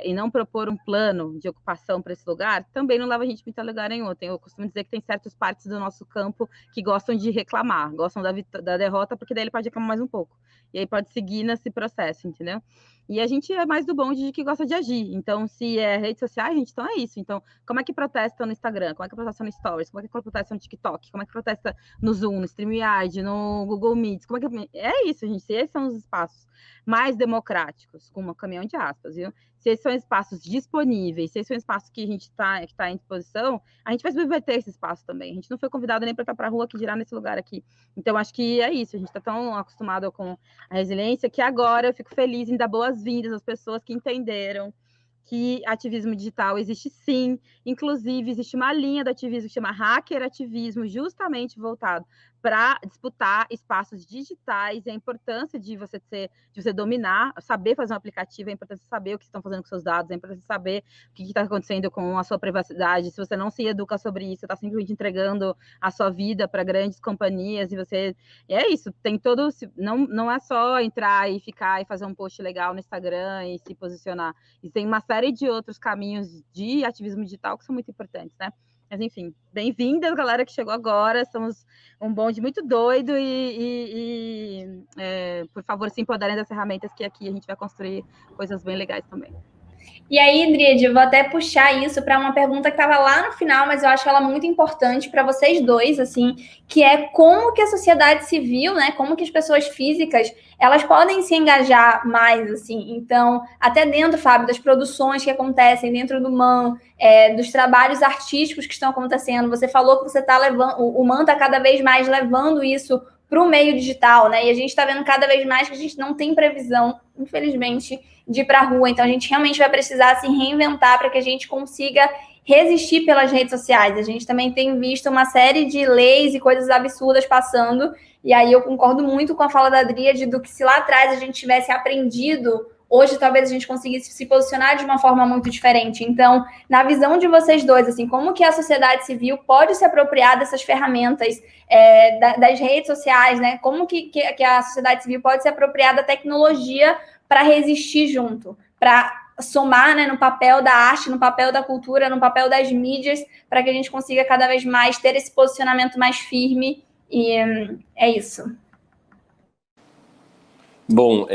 Speaker 2: e não propor um plano de ocupação para esse lugar, também não leva a gente muito a lugar nenhum. Eu costumo dizer que tem certas partes do nosso campo que gostam de reclamar, gostam da derrota, porque daí ele pode reclamar mais um pouco. E aí pode seguir nesse processo, entendeu? E a gente é mais do bonde de que gosta de agir. Então, se é redes sociais, gente, então é isso. Então, como é que protesta no Instagram? Como é que protesta no Stories? Como é que protesta no TikTok? Como é que protesta no Zoom, no StreamYard, no Google Meets? Como é que... É isso, gente. Se esses são os espaços mais democráticos, com um caminhão de aspas, viu? Se esses são espaços disponíveis, se esses são espaços que a gente que tá em disposição, a gente vai subverter esse espaço também. A gente não foi convidado nem para estar para a rua, que dirá nesse lugar aqui. Então, acho que é isso. A gente está tão acostumado com a resiliência que agora eu fico feliz em dar boas-vindas às pessoas que entenderam que ativismo digital existe sim, inclusive existe uma linha do ativismo que chama hacker ativismo, justamente voltado para disputar espaços digitais e a importância de você dominar, saber fazer um aplicativo, a importância de saber o que estão fazendo com seus dados, a importância de saber o que está acontecendo com a sua privacidade. Se você não se educa sobre isso, você está simplesmente entregando a sua vida para grandes companhias e você... É isso, tem todo... Não é só entrar e ficar e fazer um post legal no Instagram e se posicionar. E tem uma série de outros caminhos de ativismo digital que são muito importantes, né? Mas, enfim, bem-vindas, galera que chegou agora. Somos um bonde muito doido por favor, se empoderem das ferramentas que aqui a gente vai construir coisas bem legais também.
Speaker 1: E aí, Dríade, eu vou até puxar isso para uma pergunta que estava lá no final, mas eu acho ela muito importante para vocês dois, assim, que é como que a sociedade civil, né, como que as pessoas físicas, elas podem se engajar mais, assim. Então, até dentro, Fábio, das produções que acontecem dentro do MAN, dos trabalhos artísticos que estão acontecendo. Você falou que você está levando, o MAN está cada vez mais levando isso para o meio digital, né? E a gente está vendo cada vez mais que a gente não tem previsão, infelizmente, de ir para a rua. Então, a gente realmente vai precisar se reinventar para que a gente consiga resistir pelas redes sociais. A gente também tem visto uma série de leis e coisas absurdas passando, e aí eu concordo muito com a fala da Dríade do que se lá atrás a gente tivesse aprendido, hoje talvez a gente conseguisse se posicionar de uma forma muito diferente. Então, na visão de vocês dois, assim, como que a sociedade civil pode se apropriar dessas ferramentas das redes sociais, né? Como que a sociedade civil pode se apropriar da tecnologia para resistir junto, para somar, né, no papel da arte, no papel da cultura, no papel das mídias, para que a gente consiga cada vez mais ter esse posicionamento mais firme. E é isso.
Speaker 3: Bom,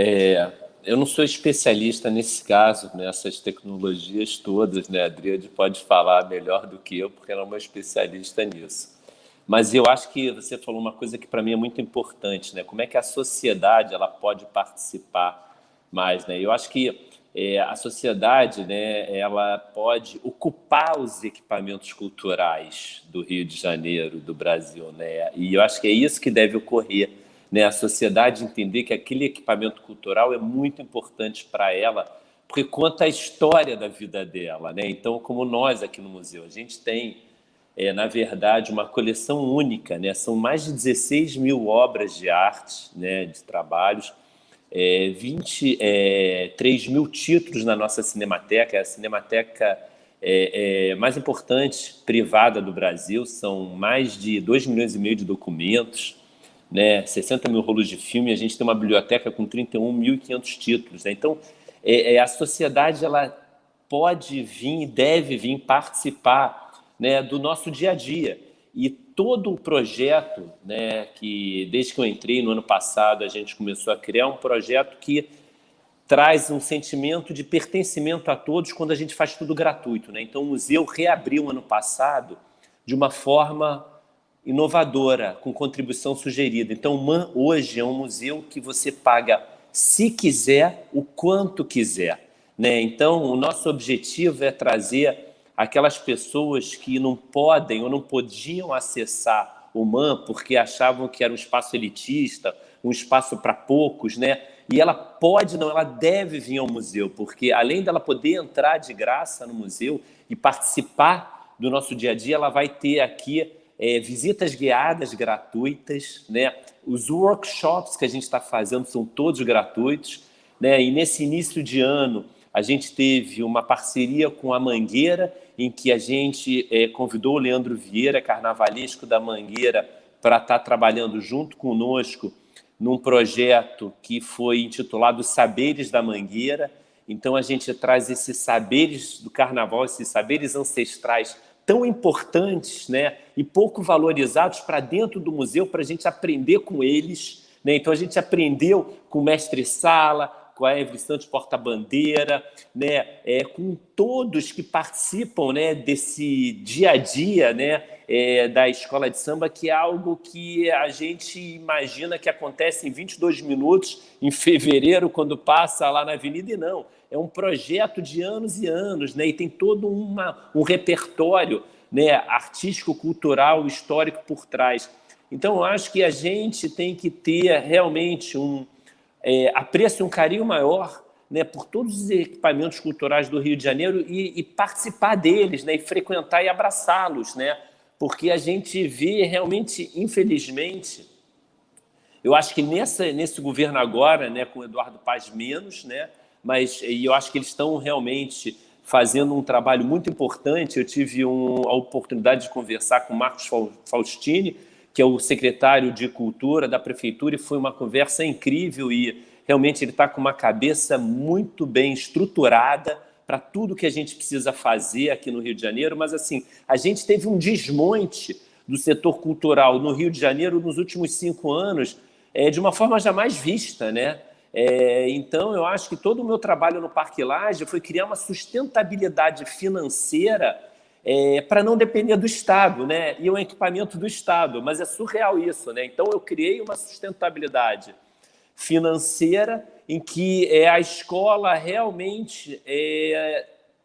Speaker 3: eu não sou especialista nesse caso, nessas tecnologias todas, né? A Dríade pode falar melhor do que eu, porque ela é uma especialista nisso. Mas eu acho que você falou uma coisa que para mim é muito importante, né? Como é que a sociedade ela pode participar mais, né? Eu acho que a sociedade, né, ela pode ocupar os equipamentos culturais do Rio de Janeiro, do Brasil, né? E eu acho que é isso que deve ocorrer, né? A sociedade entender que aquele equipamento cultural é muito importante para ela, porque conta a história da vida dela, né? Então, como nós aqui no museu, a gente tem, na verdade, uma coleção única, né? São mais de 16 mil obras de arte, né, de trabalhos, 23 mil títulos na nossa Cinemateca, é a cinemateca mais importante privada do Brasil, são mais de 2,5 milhões de documentos, né, 60 mil rolos de filme, a gente tem uma biblioteca com 31.500 títulos, né? Então, a sociedade ela pode vir e deve vir participar, né, do nosso dia a dia. E todo o projeto, né, que desde que eu entrei no ano passado, a gente começou a criar um projeto que traz um sentimento de pertencimento a todos quando a gente faz tudo gratuito, né? Então, o museu reabriu ano passado de uma forma inovadora, com contribuição sugerida. Então, o MAN hoje é um museu que você paga, se quiser, o quanto quiser, né? Então, o nosso objetivo é trazer aquelas pessoas que não podem ou não podiam acessar o MAN porque achavam que era um espaço elitista, um espaço para poucos, né? E ela pode, não, ela deve vir ao museu, porque além dela poder entrar de graça no museu e participar do nosso dia a dia, ela vai ter aqui visitas guiadas gratuitas, né? Os workshops que a gente está fazendo são todos gratuitos, né? E nesse início de ano, a gente teve uma parceria com a Mangueira, em que a gente convidou o Leandro Vieira, carnavalesco da Mangueira, para estar trabalhando junto conosco num projeto que foi intitulado Saberes da Mangueira. Então, a gente traz esses saberes do carnaval, esses saberes ancestrais tão importantes, né, e pouco valorizados para dentro do museu, para a gente aprender com eles, né? Então, a gente aprendeu com o mestre Sala, com a Everestante Porta-Bandeira, né, com todos que participam, né, desse dia a dia, né, da escola de samba, que é algo que a gente imagina que acontece em 22 minutos, em fevereiro, quando passa lá na avenida, e não. É um projeto de anos e anos, né, e tem todo um repertório, né, artístico, cultural, histórico por trás. Então, eu acho que a gente tem que ter realmente apreço e um carinho maior, né, por todos os equipamentos culturais do Rio de Janeiro e participar deles, né, e frequentar e abraçá-los, né, porque a gente vê realmente, infelizmente, eu acho que nesse governo agora, né, com o Eduardo Paz menos, né, e eu acho que eles estão realmente fazendo um trabalho muito importante. Eu tive a oportunidade de conversar com o Marcos Faustini, que é o secretário de Cultura da Prefeitura, e foi uma conversa incrível e realmente ele está com uma cabeça muito bem estruturada para tudo que a gente precisa fazer aqui no Rio de Janeiro. Mas, assim, a gente teve um desmonte do setor cultural no Rio de Janeiro nos últimos 5 anos, de uma forma jamais vista, né? Então, eu acho que todo o meu trabalho no Parque Lage foi criar uma sustentabilidade financeira para não depender do Estado, né? E o equipamento do Estado, mas é surreal isso, né? Então, eu criei uma sustentabilidade financeira em que a escola realmente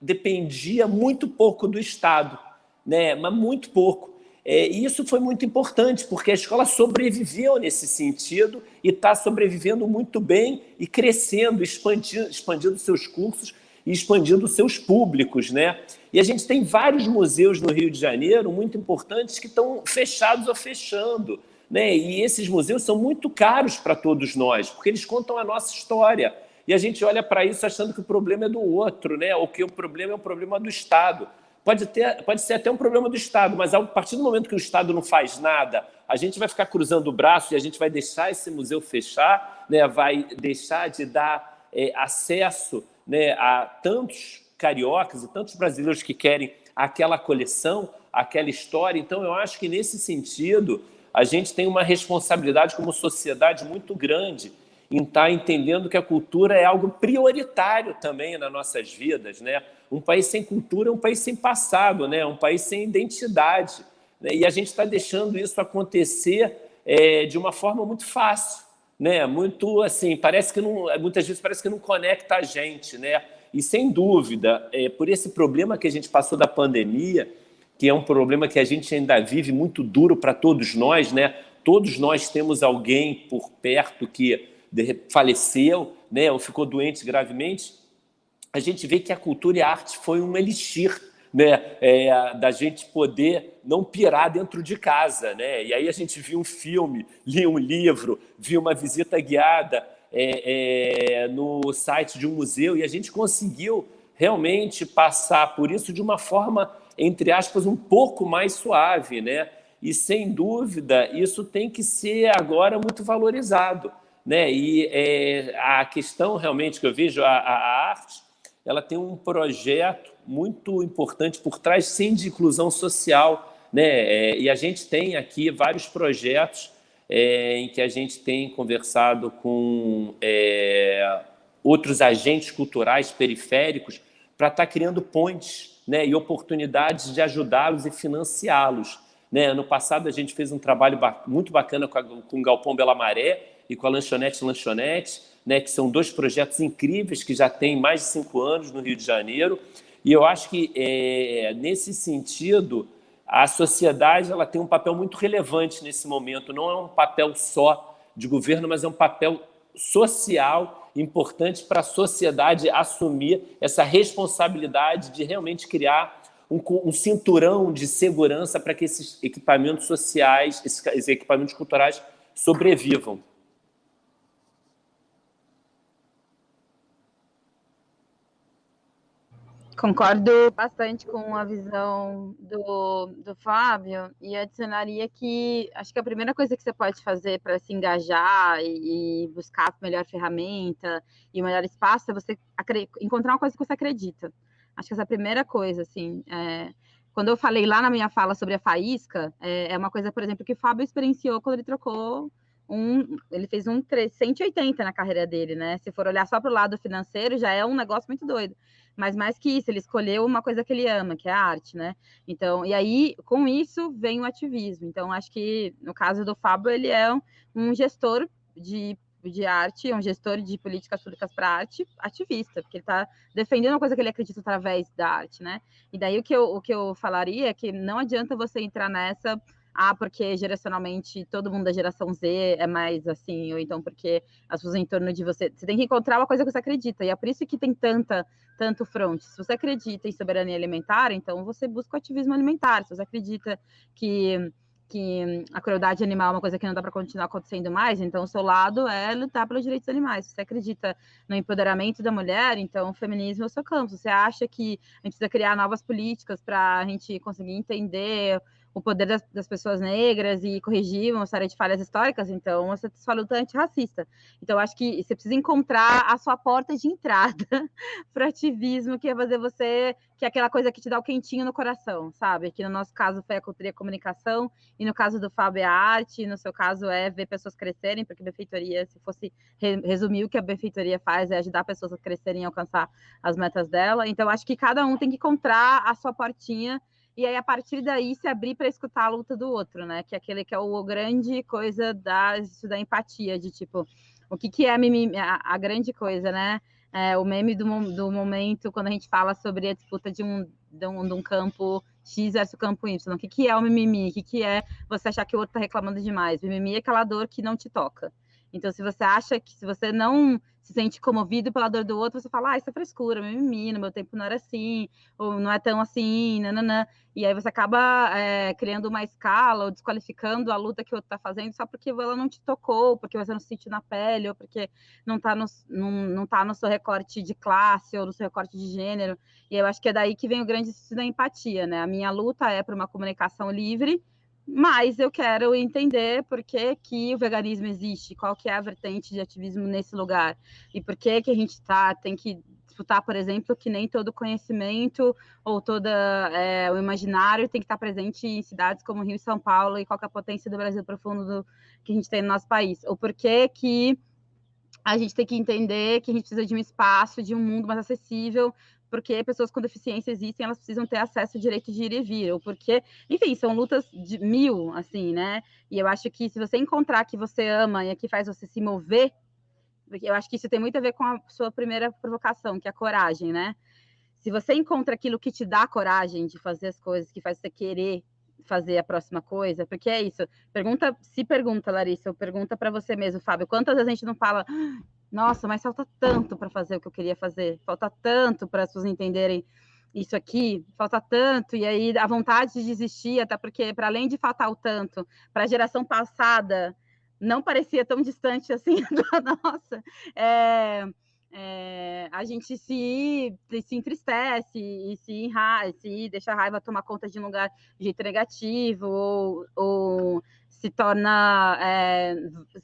Speaker 3: dependia muito pouco do Estado, né? Mas muito pouco. E isso foi muito importante, porque a escola sobreviveu nesse sentido e está sobrevivendo muito bem e crescendo, expandindo seus cursos e expandindo seus públicos, né? E a gente tem vários museus no Rio de Janeiro muito importantes que estão fechados ou fechando, né? E esses museus são muito caros para todos nós, porque eles contam a nossa história. E a gente olha para isso achando que o problema é do outro, né? Ou que o problema é um problema do Estado. Pode ser até um problema do Estado, mas a partir do momento que o Estado não faz nada, a gente vai ficar cruzando o braço e a gente vai deixar esse museu fechar, né? Vai deixar de dar acesso, né, a tantos cariocas e tantos brasileiros que querem aquela coleção, aquela história. Então, eu acho que, nesse sentido, a gente tem uma responsabilidade como sociedade muito grande em estar entendendo que a cultura é algo prioritário também nas nossas vidas, né? Um país sem cultura é um país sem passado, né? Um país sem identidade, né? E a gente está deixando isso acontecer de uma forma muito fácil, né? Muito assim, muitas vezes parece que não conecta a gente, né? E sem dúvida, por esse problema que a gente passou da pandemia, que é um problema que a gente ainda vive muito duro para todos nós, né? Todos nós temos alguém por perto que faleceu, né, ou ficou doente gravemente. A gente vê que a cultura e a arte foi um elixir, né, da gente poder não pirar dentro de casa, né? E aí a gente viu um filme, lia um livro, viu uma visita guiada no site de um museu, e a gente conseguiu realmente passar por isso de uma forma, entre aspas, um pouco mais suave, né? E, sem dúvida, isso tem que ser agora muito valorizado, né? E a questão realmente que eu vejo, a arte, ela tem um projeto muito importante por trás, sim, de inclusão social, né? E a gente tem aqui vários projetos em que a gente tem conversado com outros agentes culturais periféricos para estar criando pontes, né, e oportunidades de ajudá-los e financiá-los, né? Ano passado a gente fez um trabalho muito bacana com o Galpão Bela Maré e com a Lanchonete, né, que são 2 projetos incríveis que já têm mais de 5 anos no Rio de Janeiro. E eu acho que, nesse sentido, a sociedade ela tem um papel muito relevante nesse momento. Não é um papel só de governo, mas é um papel social importante para a sociedade assumir essa responsabilidade de realmente criar um cinturão de segurança para que esses equipamentos sociais, esses equipamentos culturais sobrevivam.
Speaker 2: Concordo bastante com a visão do Fábio e adicionaria que acho que a primeira coisa que você pode fazer para se engajar e buscar a melhor ferramenta e o melhor espaço é você encontrar uma coisa que você acredita. Acho que essa é a primeira coisa, assim. Quando eu falei lá na minha fala sobre a faísca, é uma coisa, por exemplo, que o Fábio experienciou quando ele trocou ele fez um 180 na carreira dele, né? Se for olhar só para o lado financeiro, já é um negócio muito doido. Mas mais que isso, ele escolheu uma coisa que ele ama, que é a arte, né? Então, e aí, com isso, vem o ativismo. Então, acho que, no caso do Fábio, ele é um gestor de arte, um gestor de políticas públicas para arte, ativista, porque ele está defendendo uma coisa que ele acredita através da arte, né? E daí o que eu falaria é que não adianta você entrar nessa, porque geracionalmente todo mundo da geração Z é mais assim, ou então porque as pessoas em torno de você. Você tem que encontrar uma coisa que você acredita, e é por isso que tem tanto front. Se você acredita em soberania alimentar, então você busca o ativismo alimentar. Se você acredita que a crueldade animal é uma coisa que não dá para continuar acontecendo mais, então o seu lado é lutar pelos direitos animais. Se você acredita no empoderamento da mulher, então o feminismo é o seu campo. Se você acha que a gente precisa criar novas políticas para a gente conseguir entender o poder das pessoas negras e corrigir uma série de falhas históricas, então você só luta antirracista. Então, acho que você precisa encontrar a sua porta de entrada para o ativismo, que é fazer você, que é aquela coisa que te dá o quentinho no coração, sabe? Que no nosso caso foi a cultura e a comunicação, e no caso do Fábio é a arte, e no seu caso é ver pessoas crescerem, porque a benfeitoria, se fosse resumir o que a benfeitoria faz, é ajudar pessoas a crescerem e alcançar as metas dela. Então, acho que cada um tem que encontrar a sua portinha, e aí, a partir daí, se abrir para escutar a luta do outro, né? Que é aquele que é o grande coisa da empatia, de tipo, o que é a grande coisa, né? O meme do momento, quando a gente fala sobre a disputa de um campo X versus campo Y. O que é o mimimi? O que é você achar que o outro está reclamando demais? O mimimi é aquela dor que não te toca. Então, se você acha que, se você não se sente comovido pela dor do outro, você fala, isso é frescura, mimimi, no meu tempo não era assim, ou não é tão assim, nananã. E aí você acaba criando uma escala ou desqualificando a luta que o outro está fazendo só porque ela não te tocou, porque você não se sentiu na pele, ou porque não está no seu recorte de classe ou no seu recorte de gênero. E eu acho que é daí que vem o grande exercício da empatia, né? A minha luta é por uma comunicação livre, mas eu quero entender por que o veganismo existe, qual que é a vertente de ativismo nesse lugar, e por que a gente tem que disputar, por exemplo, que nem todo conhecimento ou todo o imaginário tem que estar presente em cidades como Rio e São Paulo, e qual que é a potência do Brasil profundo que a gente tem no nosso país, ou por que a gente tem que entender que a gente precisa de um espaço, de um mundo mais acessível, porque pessoas com deficiência existem, elas precisam ter acesso ao direito de ir e vir, ou porque, enfim, são lutas de mil, assim, né? E eu acho que se você encontrar que você ama e que faz você se mover, eu acho que isso tem muito a ver com a sua primeira provocação, que é a coragem, né? Se você encontra aquilo que te dá coragem de fazer as coisas, que faz você querer fazer a próxima coisa, porque é isso. Pergunta, Larissa, ou pergunta para você mesmo, Fábio, quantas vezes a gente não fala, nossa, mas falta tanto para fazer o que eu queria fazer, falta tanto para as pessoas entenderem isso aqui, falta tanto, e aí a vontade de desistir, até porque, para além de faltar o tanto, para a geração passada, não parecia tão distante assim da nossa, a gente se entristece e se deixa a raiva tomar conta de um lugar de jeito negativo, ou se torna,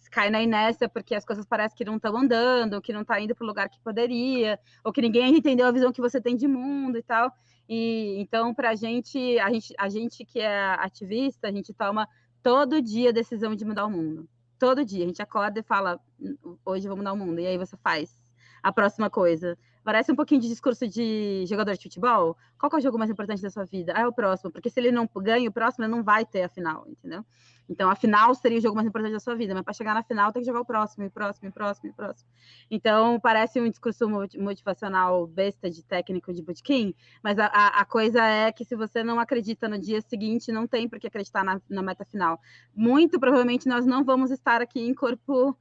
Speaker 2: cai na inércia porque as coisas parecem que não estão andando, que não está indo para o lugar que poderia, ou que ninguém entendeu a visão que você tem de mundo e tal. E então, para a gente que é ativista, a gente toma todo dia a decisão de mudar o mundo. Todo dia. A gente acorda e fala, hoje eu vou mudar o mundo. E aí você faz a próxima coisa. Parece um pouquinho de discurso de jogador de futebol. Qual que é o jogo mais importante da sua vida? É o próximo, porque se ele não ganha o próximo, ele não vai ter a final, entendeu? Então, a final seria o jogo mais importante da sua vida, mas para chegar na final tem que jogar o próximo, e próximo, e próximo, e próximo. Então, parece um discurso motivacional besta de técnico de botequim, mas a coisa é que se você não acredita no dia seguinte, não tem por que acreditar na meta final. Muito provavelmente nós não vamos estar aqui em corpo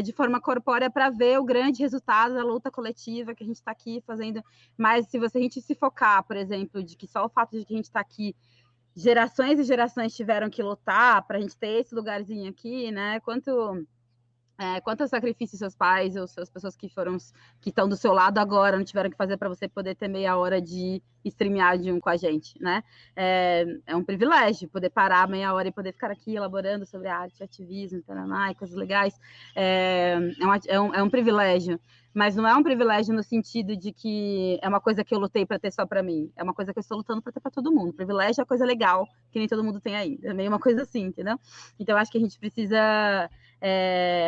Speaker 2: de forma corpórea para ver o grande resultado da luta coletiva que a gente está aqui fazendo. Mas se a gente se focar, por exemplo, de que só o fato de que a gente está aqui, gerações e gerações tiveram que lutar para a gente ter esse lugarzinho aqui, né? Quanto sacrifício seus pais ou as pessoas que estão do seu lado agora não tiveram que fazer para você poder ter meia hora de streamear com a gente, né? É um privilégio poder parar meia hora e poder ficar aqui elaborando sobre arte, ativismo, taraná, e coisas legais. É um privilégio, mas não é um privilégio no sentido de que é uma coisa que eu lutei para ter só para mim, é uma coisa que eu estou lutando para ter para todo mundo. Privilégio é coisa legal que nem todo mundo tem ainda, é meio uma coisa assim, entendeu? Então, acho que a gente precisa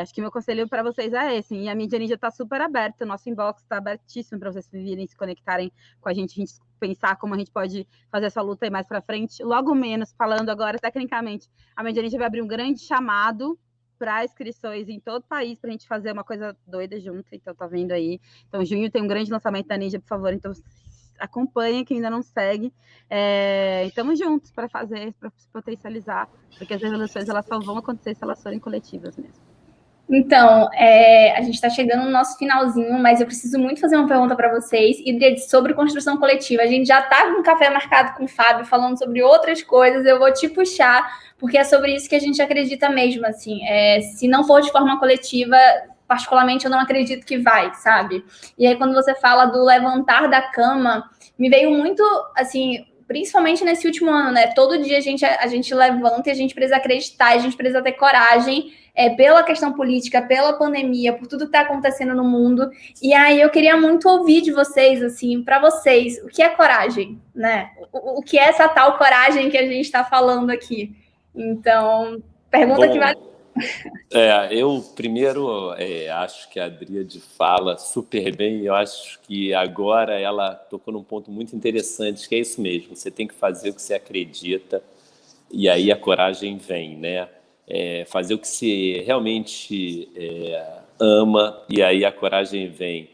Speaker 2: Acho que meu conselho para vocês é esse. E a mídia ninja está super aberta, o nosso inbox está abertíssimo para vocês virem se conectarem com a gente pensar como a gente pode fazer essa luta aí mais para frente. Logo menos, falando agora tecnicamente, a mídia ninja vai abrir um grande chamado para inscrições em todo o país, para a gente fazer uma coisa doida junto. Então, tá vendo aí. Então, junho tem um grande lançamento da Ninja, por favor. Então, acompanhem quem ainda não segue. E estamos juntos para se potencializar, porque as revoluções elas só vão acontecer se elas forem coletivas mesmo.
Speaker 1: Então, a gente está chegando no nosso finalzinho, mas eu preciso muito fazer uma pergunta para vocês, e sobre construção coletiva. A gente já está com um café marcado com o Fábio, falando sobre outras coisas, eu vou te puxar, porque é sobre isso que a gente acredita mesmo, assim. Se não for de forma coletiva, particularmente, eu não acredito que vai, sabe? E aí, quando você fala do levantar da cama, me veio muito, assim, principalmente nesse último ano, né? Todo dia a gente levanta e a gente precisa acreditar, a gente precisa ter coragem, pela questão política, pela pandemia, por tudo que está acontecendo no mundo. E aí eu queria muito ouvir de vocês, assim, para vocês, o que é coragem, né? O que é essa tal coragem que a gente está falando aqui? Então, pergunta que vale.
Speaker 3: Eu primeiro acho que a Dríade fala super bem, eu acho que agora ela tocou num ponto muito interessante, que é isso mesmo, você tem que fazer o que você acredita, e aí a coragem vem, né? Fazer o que você realmente ama, e aí a coragem vem.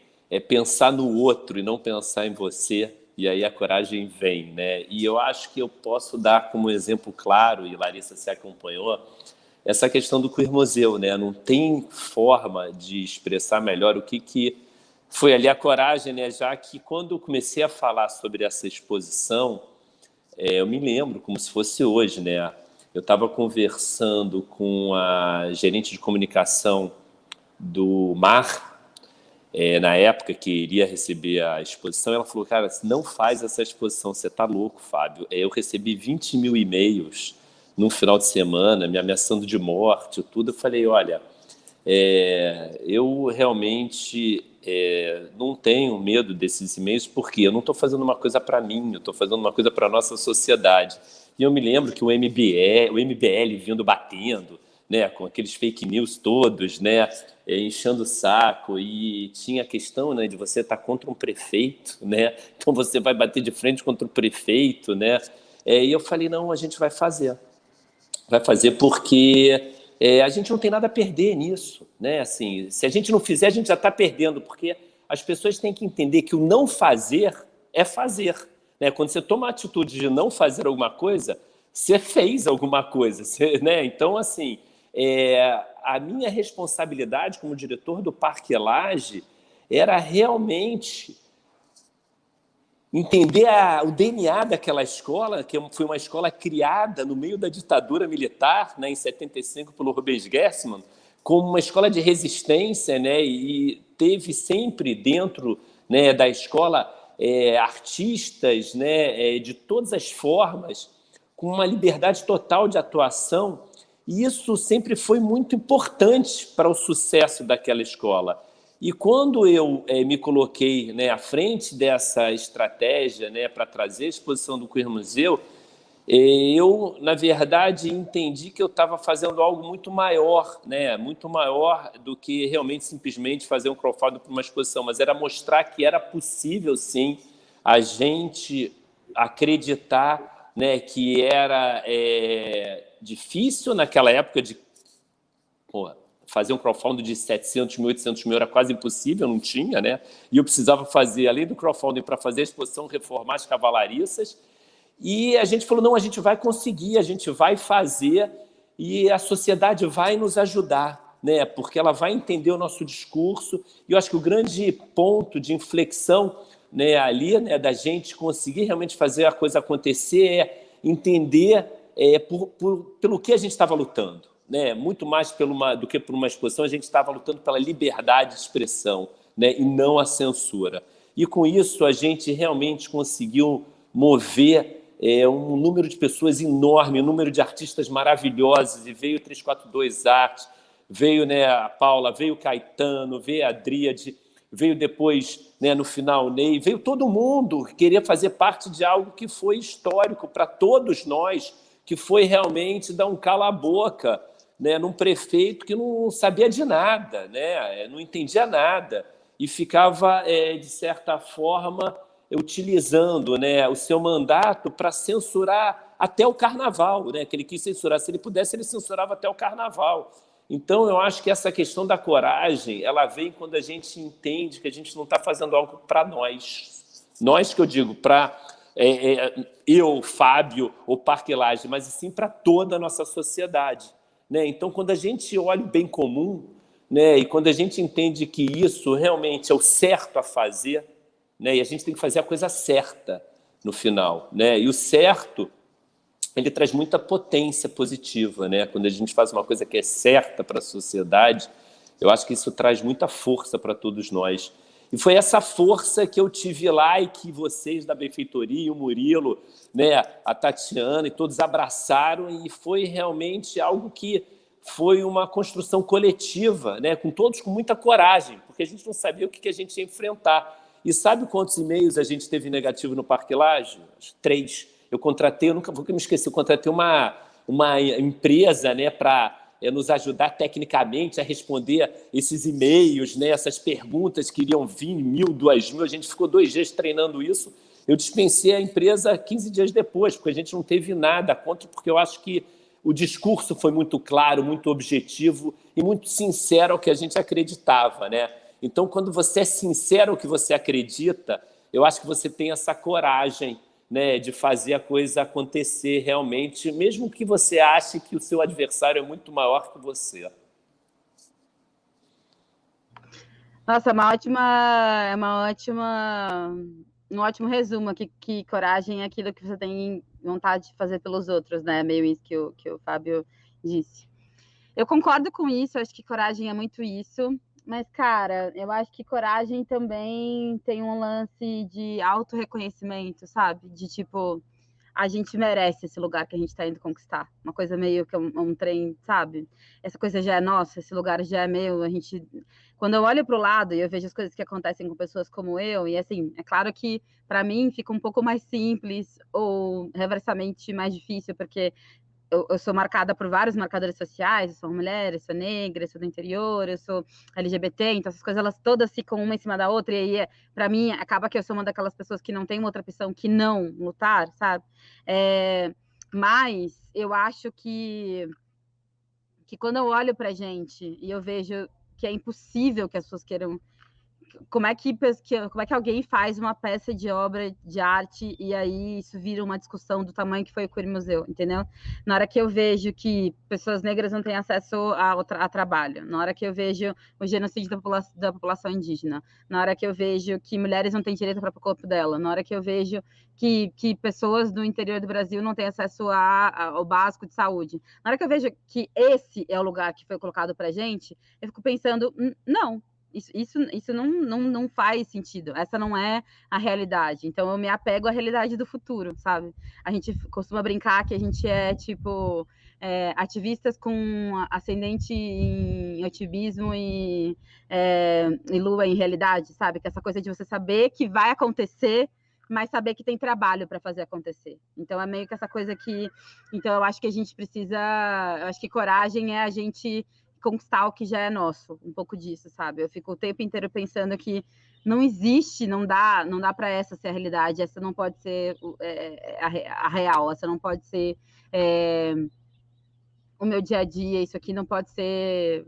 Speaker 3: Pensar no outro e não pensar em você, e aí a coragem vem, né? E eu acho que eu posso dar como exemplo claro, e Larissa se acompanhou, essa questão do Queer Museu, né? Não tem forma de expressar melhor o que foi ali a coragem, né? Já que quando eu comecei a falar sobre essa exposição, eu me lembro como se fosse hoje, né? Eu estava conversando com a gerente de comunicação do MAR, na época que iria receber a exposição, ela falou, cara, não faz essa exposição, você está louco, Fábio. Eu recebi 20 mil e-mails num final de semana, me ameaçando de morte, tudo. Eu falei, olha, eu realmente não tenho medo desses e-mails, porque eu não estou fazendo uma coisa para mim, eu estou fazendo uma coisa para a nossa sociedade. E eu me lembro que o MBL vindo batendo, né, com aqueles fake news todos, né, enchendo o saco, e tinha a questão, né, de você estar contra um prefeito, né, então você vai bater de frente contra o prefeito, né, e eu falei, não, a gente vai fazer porque a gente não tem nada a perder nisso, né, assim, se a gente não fizer, a gente já está perdendo, porque as pessoas têm que entender que o não fazer é fazer, né, quando você toma a atitude de não fazer alguma coisa, você fez alguma coisa, né, então, assim, a minha responsabilidade como diretor do Parque Lage era realmente entender o DNA daquela escola, que foi uma escola criada no meio da ditadura militar, né, em 75, pelo Rubens Gerstmann, como uma escola de resistência, né, e teve sempre dentro, né, da escola artistas, né, de todas as formas, com uma liberdade total de atuação. E isso sempre foi muito importante para o sucesso daquela escola. E quando eu me coloquei, né, à frente dessa estratégia, né, para trazer a exposição do Queer Museu, eu, na verdade, entendi que eu estava fazendo algo muito maior, né, muito maior do que realmente simplesmente fazer um crowdfunding para uma exposição, mas era mostrar que era possível, sim, a gente acreditar, né, que era difícil naquela época de fazer um crowdfunding de 700 mil, 800 mil era quase impossível, não tinha, né? E eu precisava fazer, além do crowdfunding, para fazer a exposição, reformar as cavalariças. E a gente falou, não, a gente vai conseguir, a gente vai fazer e a sociedade vai nos ajudar, né? Porque ela vai entender o nosso discurso. E eu acho que o grande ponto de inflexão, né, ali, né, da gente conseguir realmente fazer a coisa acontecer é entender pelo que a gente estava lutando. Né, muito mais do que por uma exposição, a gente estava lutando pela liberdade de expressão, né, e não a censura. E com isso a gente realmente conseguiu mover um número de pessoas enorme, um número de artistas maravilhosos, e veio o 342 Arte, veio, né, a Paula, veio o Caetano, veio a Dríade, veio depois, né, no final, o Ney, veio todo mundo que queria fazer parte de algo que foi histórico para todos nós, que foi realmente dar um cala-a-boca, né, num prefeito que não sabia de nada, né, não entendia nada e ficava, de certa forma, utilizando, né, o seu mandato para censurar até o carnaval, né, que ele quis censurar. Se ele pudesse, ele censurava até o carnaval. Então, eu acho que essa questão da coragem, ela vem quando a gente entende que a gente não está fazendo algo para nós. Nós, que eu digo, para eu, Fábio, ou Parque Lage, mas sim para toda a nossa sociedade, né? Então, quando a gente olha o bem comum, né, e quando a gente entende que isso realmente é o certo a fazer, né, e a gente tem que fazer a coisa certa no final, né? E o certo, ele traz muita potência positiva, né? Quando a gente faz uma coisa que é certa para a sociedade, eu acho que isso traz muita força para todos nós. E foi essa força que eu tive lá e que vocês da benfeitoria, o Murilo, né, a Tatiana e todos abraçaram, e foi realmente algo que foi uma construção coletiva, né, com todos com muita coragem, porque a gente não sabia o que a gente ia enfrentar. E sabe quantos e-mails a gente teve negativo no Parque Lage? 3. Eu contratei, eu nunca vou me esquecer, eu contratei uma empresa, né, para nos ajudar tecnicamente a responder esses e-mails, né, essas perguntas que iriam vir, 1.000, 2.000, a gente ficou 2 dias treinando isso. Eu dispensei a empresa 15 dias depois, porque a gente não teve nada contra, porque eu acho que o discurso foi muito claro, muito objetivo e muito sincero ao que a gente acreditava, né? Então, quando você é sincero ao que você acredita, eu acho que você tem essa coragem, né, de fazer a coisa acontecer realmente, mesmo que você ache que o seu adversário é muito maior que você.
Speaker 2: Nossa, um ótimo resumo aqui, que coragem é aquilo que você tem vontade de fazer pelos outros, né? Meio isso que o Fábio disse. Eu concordo com isso, acho que coragem é muito isso. Mas, cara, eu acho que coragem também tem um lance de autorreconhecimento, sabe? De tipo, a gente merece esse lugar que a gente tá indo conquistar. Uma coisa meio que um trem, sabe? Essa coisa já é nossa, esse lugar já é meu. A gente, quando eu olho pro lado e eu vejo as coisas que acontecem com pessoas como eu, e assim, é claro que para mim fica um pouco mais simples ou reversamente mais difícil, porque eu sou marcada por vários marcadores sociais, eu sou mulher, eu sou negra, eu sou do interior, eu sou LGBT, então essas coisas elas todas ficam uma em cima da outra, e aí, para mim, acaba que eu sou uma daquelas pessoas que não tem uma outra opção que não lutar, sabe? Mas eu acho que quando eu olho pra gente e eu vejo que é impossível que as pessoas queiram como é que alguém faz uma peça de obra de arte e aí isso vira uma discussão do tamanho que foi o Queer Museu, entendeu? Na hora que eu vejo que pessoas negras não têm acesso a trabalho, na hora que eu vejo o genocídio da população indígena, na hora que eu vejo que mulheres não têm direito ao próprio corpo dela, na hora que eu vejo que pessoas do interior do Brasil não têm acesso ao básico de saúde, na hora que eu vejo que esse é o lugar que foi colocado pra gente, eu fico pensando, não, isso não faz sentido. Essa não é a realidade. Então, eu me apego à realidade do futuro, sabe? A gente costuma brincar que a gente é, tipo, ativistas com ascendente em otimismo e lua em realidade, sabe? Que essa coisa de você saber que vai acontecer, mas saber que tem trabalho para fazer acontecer. Então, é meio que essa coisa que... Então, eu acho que a gente precisa... Eu acho que coragem é a gente conquistar o que já é nosso, um pouco disso, sabe? Eu fico o tempo inteiro pensando que não existe, não dá para essa ser a realidade, essa não pode ser a real, essa não pode ser o meu dia a dia, isso aqui não pode ser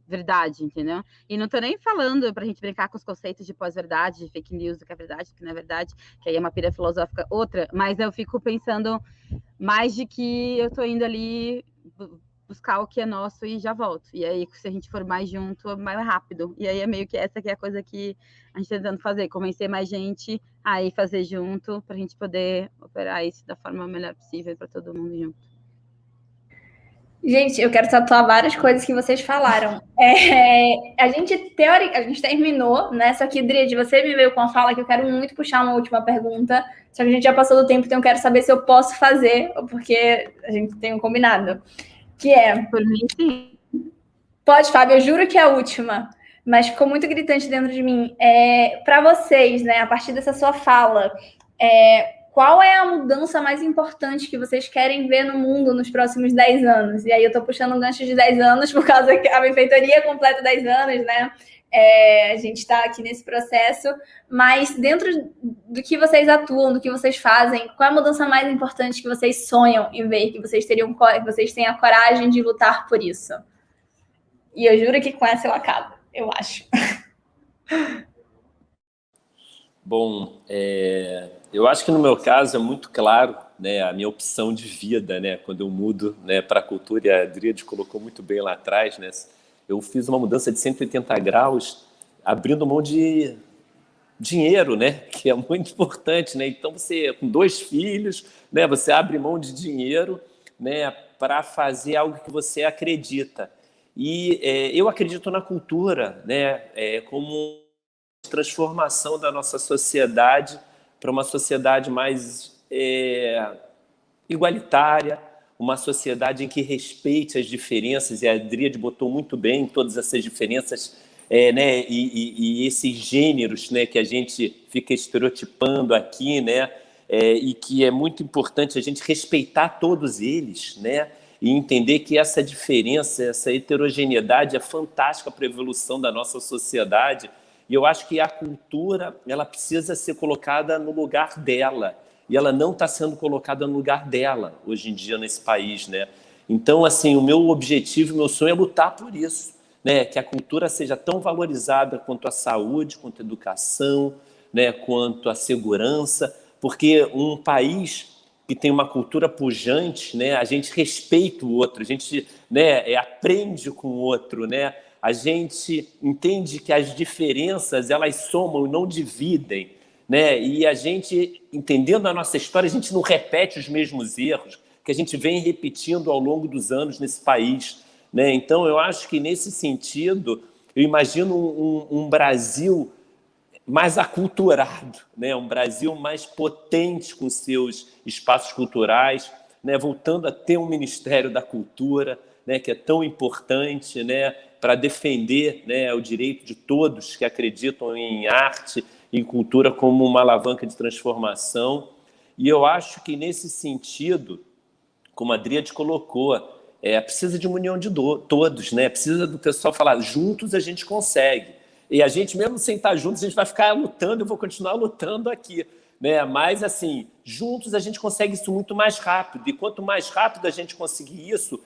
Speaker 2: verdade, entendeu? E não tô nem falando pra gente brincar com os conceitos de pós-verdade, de fake news, do que é verdade, do que não é verdade, que aí é uma pira filosófica outra, mas eu fico pensando mais de que eu tô indo ali buscar o que é nosso e já volto. E aí, se a gente for mais junto, é mais rápido. E aí é meio que essa que é a coisa que a gente tá tentando fazer, convencer mais gente a ir fazer junto, pra gente poder operar isso da forma melhor possível para todo mundo junto.
Speaker 1: Gente, eu quero tatuar várias coisas que vocês falaram. A gente terminou, né? Só que, Drid, você me veio com a fala que eu quero muito puxar uma última pergunta. Só que a gente já passou do tempo, então eu quero saber se eu posso fazer, porque a gente tem um combinado. Que é...
Speaker 2: Por mim, sim.
Speaker 1: Pode, Fábio, eu juro que é a última. Mas ficou muito gritante dentro de mim. Para vocês, né? A partir dessa sua fala... qual é a mudança mais importante que vocês querem ver no mundo nos próximos 10 anos? E aí eu tô puxando um gancho de 10 anos, por causa que a benfeitoria completa 10 anos, né? A gente está aqui nesse processo, mas dentro do que vocês atuam, do que vocês fazem, qual é a mudança mais importante que vocês sonham em ver, que vocês têm a coragem de lutar por isso? E eu juro que com essa eu acabo, eu acho.
Speaker 3: Bom, eu acho que no meu caso é muito claro, né, a minha opção de vida, né, quando eu mudo, né, para a cultura, e a Adriade colocou muito bem lá atrás, né, eu fiz uma mudança de 180 graus, abrindo mão de dinheiro, né, que é muito importante, né, então você, com 2 filhos, né, você abre mão de dinheiro, né, para fazer algo que você acredita. E eu acredito na cultura, né, como transformação da nossa sociedade para uma sociedade mais igualitária, uma sociedade em que respeite as diferenças, e a Adriade botou muito bem todas essas diferenças, né, e esses gêneros, né, que a gente fica estereotipando aqui, né, e que é muito importante a gente respeitar todos eles, né, e entender que essa diferença, essa heterogeneidade é fantástica para a evolução da nossa sociedade. E eu acho que a cultura, ela precisa ser colocada no lugar dela. E ela não está sendo colocada no lugar dela hoje em dia nesse país, né? Então, assim, o meu objetivo, o meu sonho é lutar por isso, né? Que a cultura seja tão valorizada quanto a saúde, quanto a educação, né? Quanto a segurança, porque um país que tem uma cultura pujante, né? A gente respeita o outro, a gente, né, aprende com o outro, né? A gente entende que as diferenças, elas somam e não dividem, né? E a gente, entendendo a nossa história, a gente não repete os mesmos erros que a gente vem repetindo ao longo dos anos nesse país, né? Então, eu acho que, nesse sentido, eu imagino um Brasil mais aculturado, né? Um Brasil mais potente com seus espaços culturais, né? Voltando a ter um Ministério da Cultura, né? Que é tão importante, né? Para defender, né, o direito de todos que acreditam em arte, em cultura como uma alavanca de transformação. E eu acho que, nesse sentido, como a Adriade colocou, precisa de uma união de todos, né? Precisa do pessoal falar, juntos a gente consegue. E a gente, mesmo sem estar juntos, a gente vai ficar lutando, eu vou continuar lutando aqui, né? Mas, assim, juntos a gente consegue isso muito mais rápido. E quanto mais rápido a gente conseguir isso,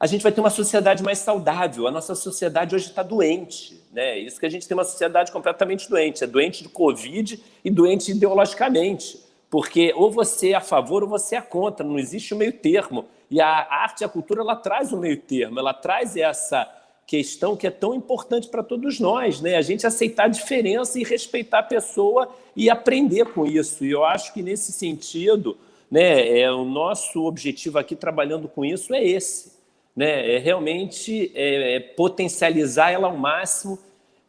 Speaker 3: a gente vai ter uma sociedade mais saudável. A nossa sociedade hoje está doente, né? Isso que a gente tem uma sociedade completamente doente. É doente do Covid e doente ideologicamente. Porque ou você é a favor ou você é contra. Não existe o meio termo. E a arte e a cultura, ela traz o meio termo. Ela traz essa questão que é tão importante para todos nós, né? A gente aceitar a diferença e respeitar a pessoa e aprender com isso. E eu acho que, nesse sentido, né, o nosso objetivo aqui, trabalhando com isso, é esse. Né, realmente potencializar ela ao máximo,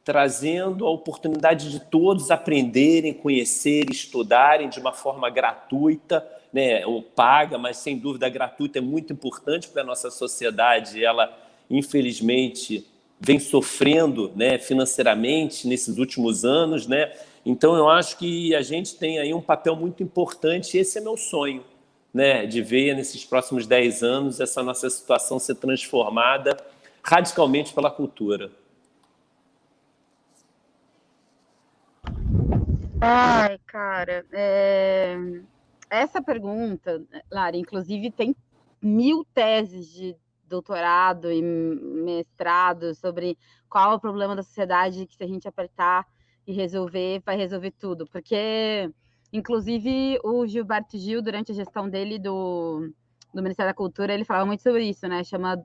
Speaker 3: trazendo a oportunidade de todos aprenderem, conhecerem, estudarem de uma forma gratuita, né, ou paga, mas sem dúvida gratuita é muito importante para a nossa sociedade. Ela, infelizmente, vem sofrendo, né, financeiramente nesses últimos anos, né? Então, eu acho que a gente tem aí um papel muito importante, e esse é meu sonho, né, de ver nesses próximos 10 anos essa nossa situação ser transformada radicalmente pela cultura.
Speaker 2: Ai, cara, essa pergunta, Lara, inclusive tem 1000 teses de doutorado e mestrado sobre qual é o problema da sociedade que, se a gente apertar e resolver, vai resolver tudo. Porque, inclusive, o Gilberto Gil, durante a gestão dele do Ministério da Cultura, ele falava muito sobre isso, né? Chama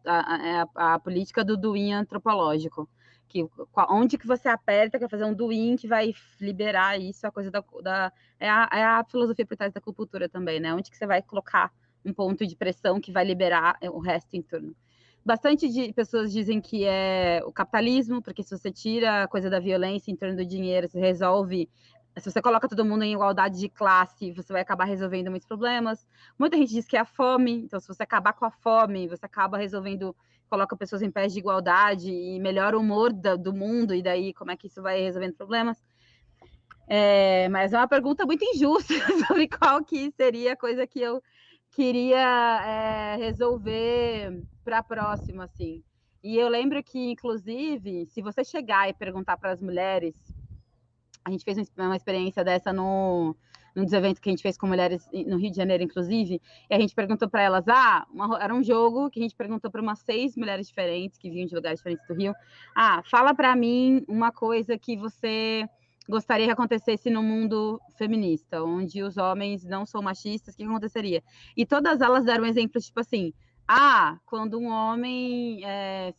Speaker 2: a política do doing antropológico. Que, onde que você aperta, quer fazer um doing que vai liberar isso, a coisa é a filosofia por trás da cultura também, né? Onde que você vai colocar um ponto de pressão que vai liberar o resto em torno. Bastante de pessoas dizem que é o capitalismo, porque se você tira a coisa da violência em torno do dinheiro, você resolve. Se você coloca todo mundo em igualdade de classe, você vai acabar resolvendo muitos problemas. Muita gente diz que é a fome, então se você acabar com a fome, você acaba resolvendo, coloca pessoas em pés de igualdade e melhora o humor do mundo, e daí como é que isso vai resolvendo problemas. Mas é uma pergunta muito injusta sobre qual que seria a coisa que eu queria resolver para a próxima, assim. E eu lembro que, inclusive, se você chegar e perguntar para as mulheres, a gente fez uma experiência dessa num dos eventos que a gente fez com mulheres no Rio de Janeiro, inclusive, e a gente perguntou para elas, era um jogo que a gente perguntou para umas 6 mulheres diferentes, que vinham de lugares diferentes do Rio, fala para mim uma coisa que você gostaria que acontecesse no mundo feminista, onde os homens não são machistas, o que aconteceria? E todas elas deram exemplos, tipo assim, quando um homem,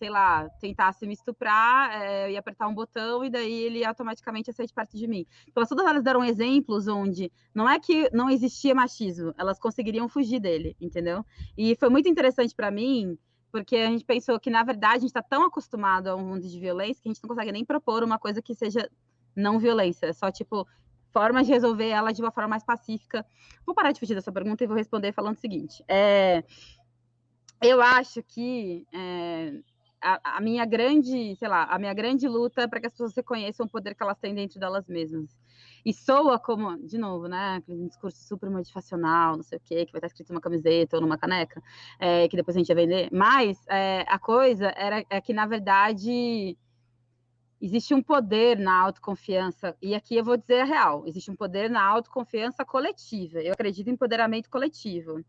Speaker 2: sei lá, tentasse me estuprar, eu ia apertar um botão e daí ele automaticamente ia sair de perto de mim. Então, todas elas deram exemplos onde não é que não existia machismo, elas conseguiriam fugir dele, entendeu? E foi muito interessante para mim, porque a gente pensou que, na verdade, a gente está tão acostumado a um mundo de violência que a gente não consegue nem propor uma coisa que seja não violência, é só, tipo, formas de resolver ela de uma forma mais pacífica. Vou parar de fugir dessa pergunta e vou responder falando o seguinte, eu acho que a minha grande, sei lá, a minha grande luta é para que as pessoas reconheçam o poder que elas têm dentro delas mesmas. E soa como, de novo, né, aquele discurso super motivacional, não sei o quê, que vai estar escrito numa camiseta ou numa caneca, que depois a gente vai vender. Mas a coisa é que, na verdade, existe um poder na autoconfiança, e aqui eu vou dizer a real, existe um poder na autoconfiança coletiva. Eu acredito em empoderamento coletivo.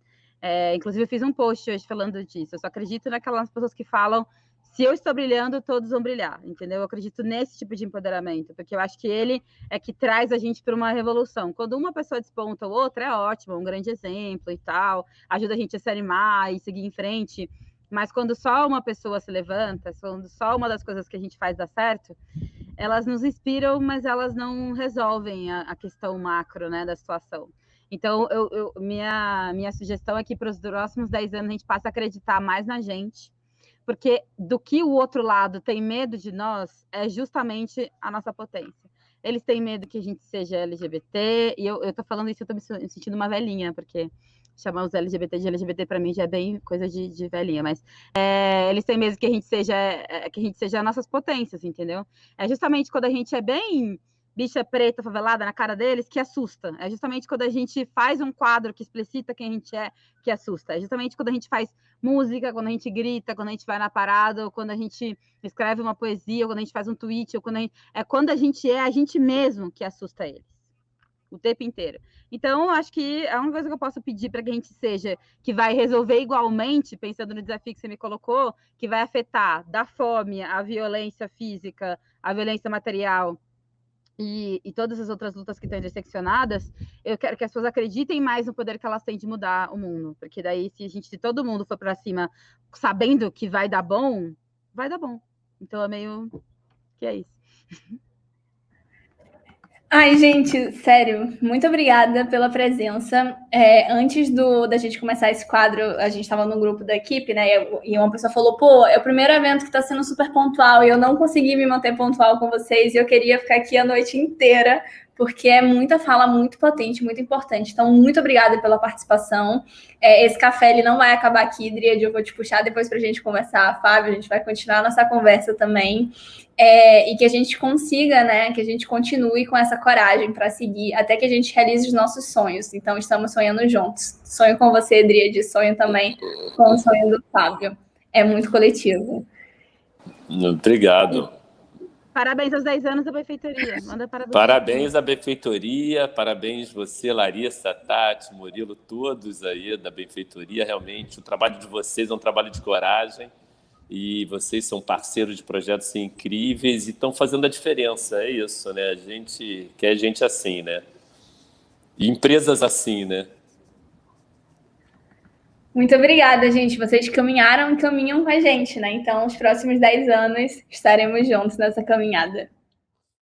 Speaker 2: Inclusive, eu fiz um post hoje falando disso. Eu só acredito naquelas pessoas que falam, se eu estou brilhando, todos vão brilhar, entendeu? Eu acredito nesse tipo de empoderamento, porque eu acho que ele é que traz a gente para uma revolução. Quando uma pessoa desponta, o outro é ótimo, um grande exemplo e tal, ajuda a gente a se animar e seguir em frente. Mas quando só uma pessoa se levanta, quando só uma das coisas que a gente faz dá certo, elas nos inspiram, mas elas não resolvem a questão macro, né, da situação. Então, minha sugestão é que para os próximos 10 anos a gente passe a acreditar mais na gente, porque do que o outro lado tem medo de nós é justamente a nossa potência. Eles têm medo que a gente seja LGBT, e eu tô falando isso, eu tô me sentindo uma velhinha, porque chamar os LGBT de LGBT para mim já é bem coisa de velhinha, mas eles têm medo que a gente seja nossas potências, entendeu? É justamente quando a gente é bem bicha preta favelada na cara deles que assusta. É justamente quando a gente faz um quadro que explicita quem a gente é que assusta. É justamente quando a gente faz música, quando a gente grita, quando a gente vai na parada, ou quando a gente escreve uma poesia, ou quando a gente faz um tweet, ou quando a gente é a gente mesmo que assusta eles. O tempo inteiro. Então, acho que a única coisa que eu posso pedir para que a gente seja, que vai resolver igualmente, pensando no desafio que você me colocou, que vai afetar da fome, a violência física, a violência material e todas as outras lutas que estão interseccionadas, eu quero que as pessoas acreditem mais no poder que elas têm de mudar o mundo. Porque daí, se todo mundo for para cima sabendo que vai dar bom, vai dar bom. Então, é meio que é isso.
Speaker 1: Ai, gente, sério, muito obrigada pela presença. Antes da gente começar esse quadro, a gente estava no grupo da equipe, né? E uma pessoa falou: pô, é o primeiro evento que está sendo super pontual e eu não consegui me manter pontual com vocês e eu queria ficar aqui a noite inteira, porque é muita fala muito potente, muito importante. Então, muito obrigada pela participação. Esse café ele não vai acabar aqui, Driad, eu vou te puxar depois para a gente conversar, Fábio, a gente vai continuar a nossa conversa também. E que a gente consiga, né, que a gente continue com essa coragem para seguir, até que a gente realize os nossos sonhos. Então, estamos sonhando juntos. Sonho com você, Driad, sonho também com o sonho do Fábio. É muito coletivo.
Speaker 3: Obrigado.
Speaker 2: Parabéns aos 10 anos da Benfeitoria. Manda
Speaker 3: parabéns à Benfeitoria, parabéns você, Larissa, Tati, Murilo, todos aí da Benfeitoria. Realmente, o trabalho de vocês é um trabalho de coragem. E vocês são parceiros de projetos incríveis e estão fazendo a diferença, é isso, né? A gente quer gente assim, né? E empresas assim, né?
Speaker 1: Muito obrigada, gente. Vocês caminharam e caminham com a gente, né? Então, os próximos 10 anos estaremos juntos nessa caminhada.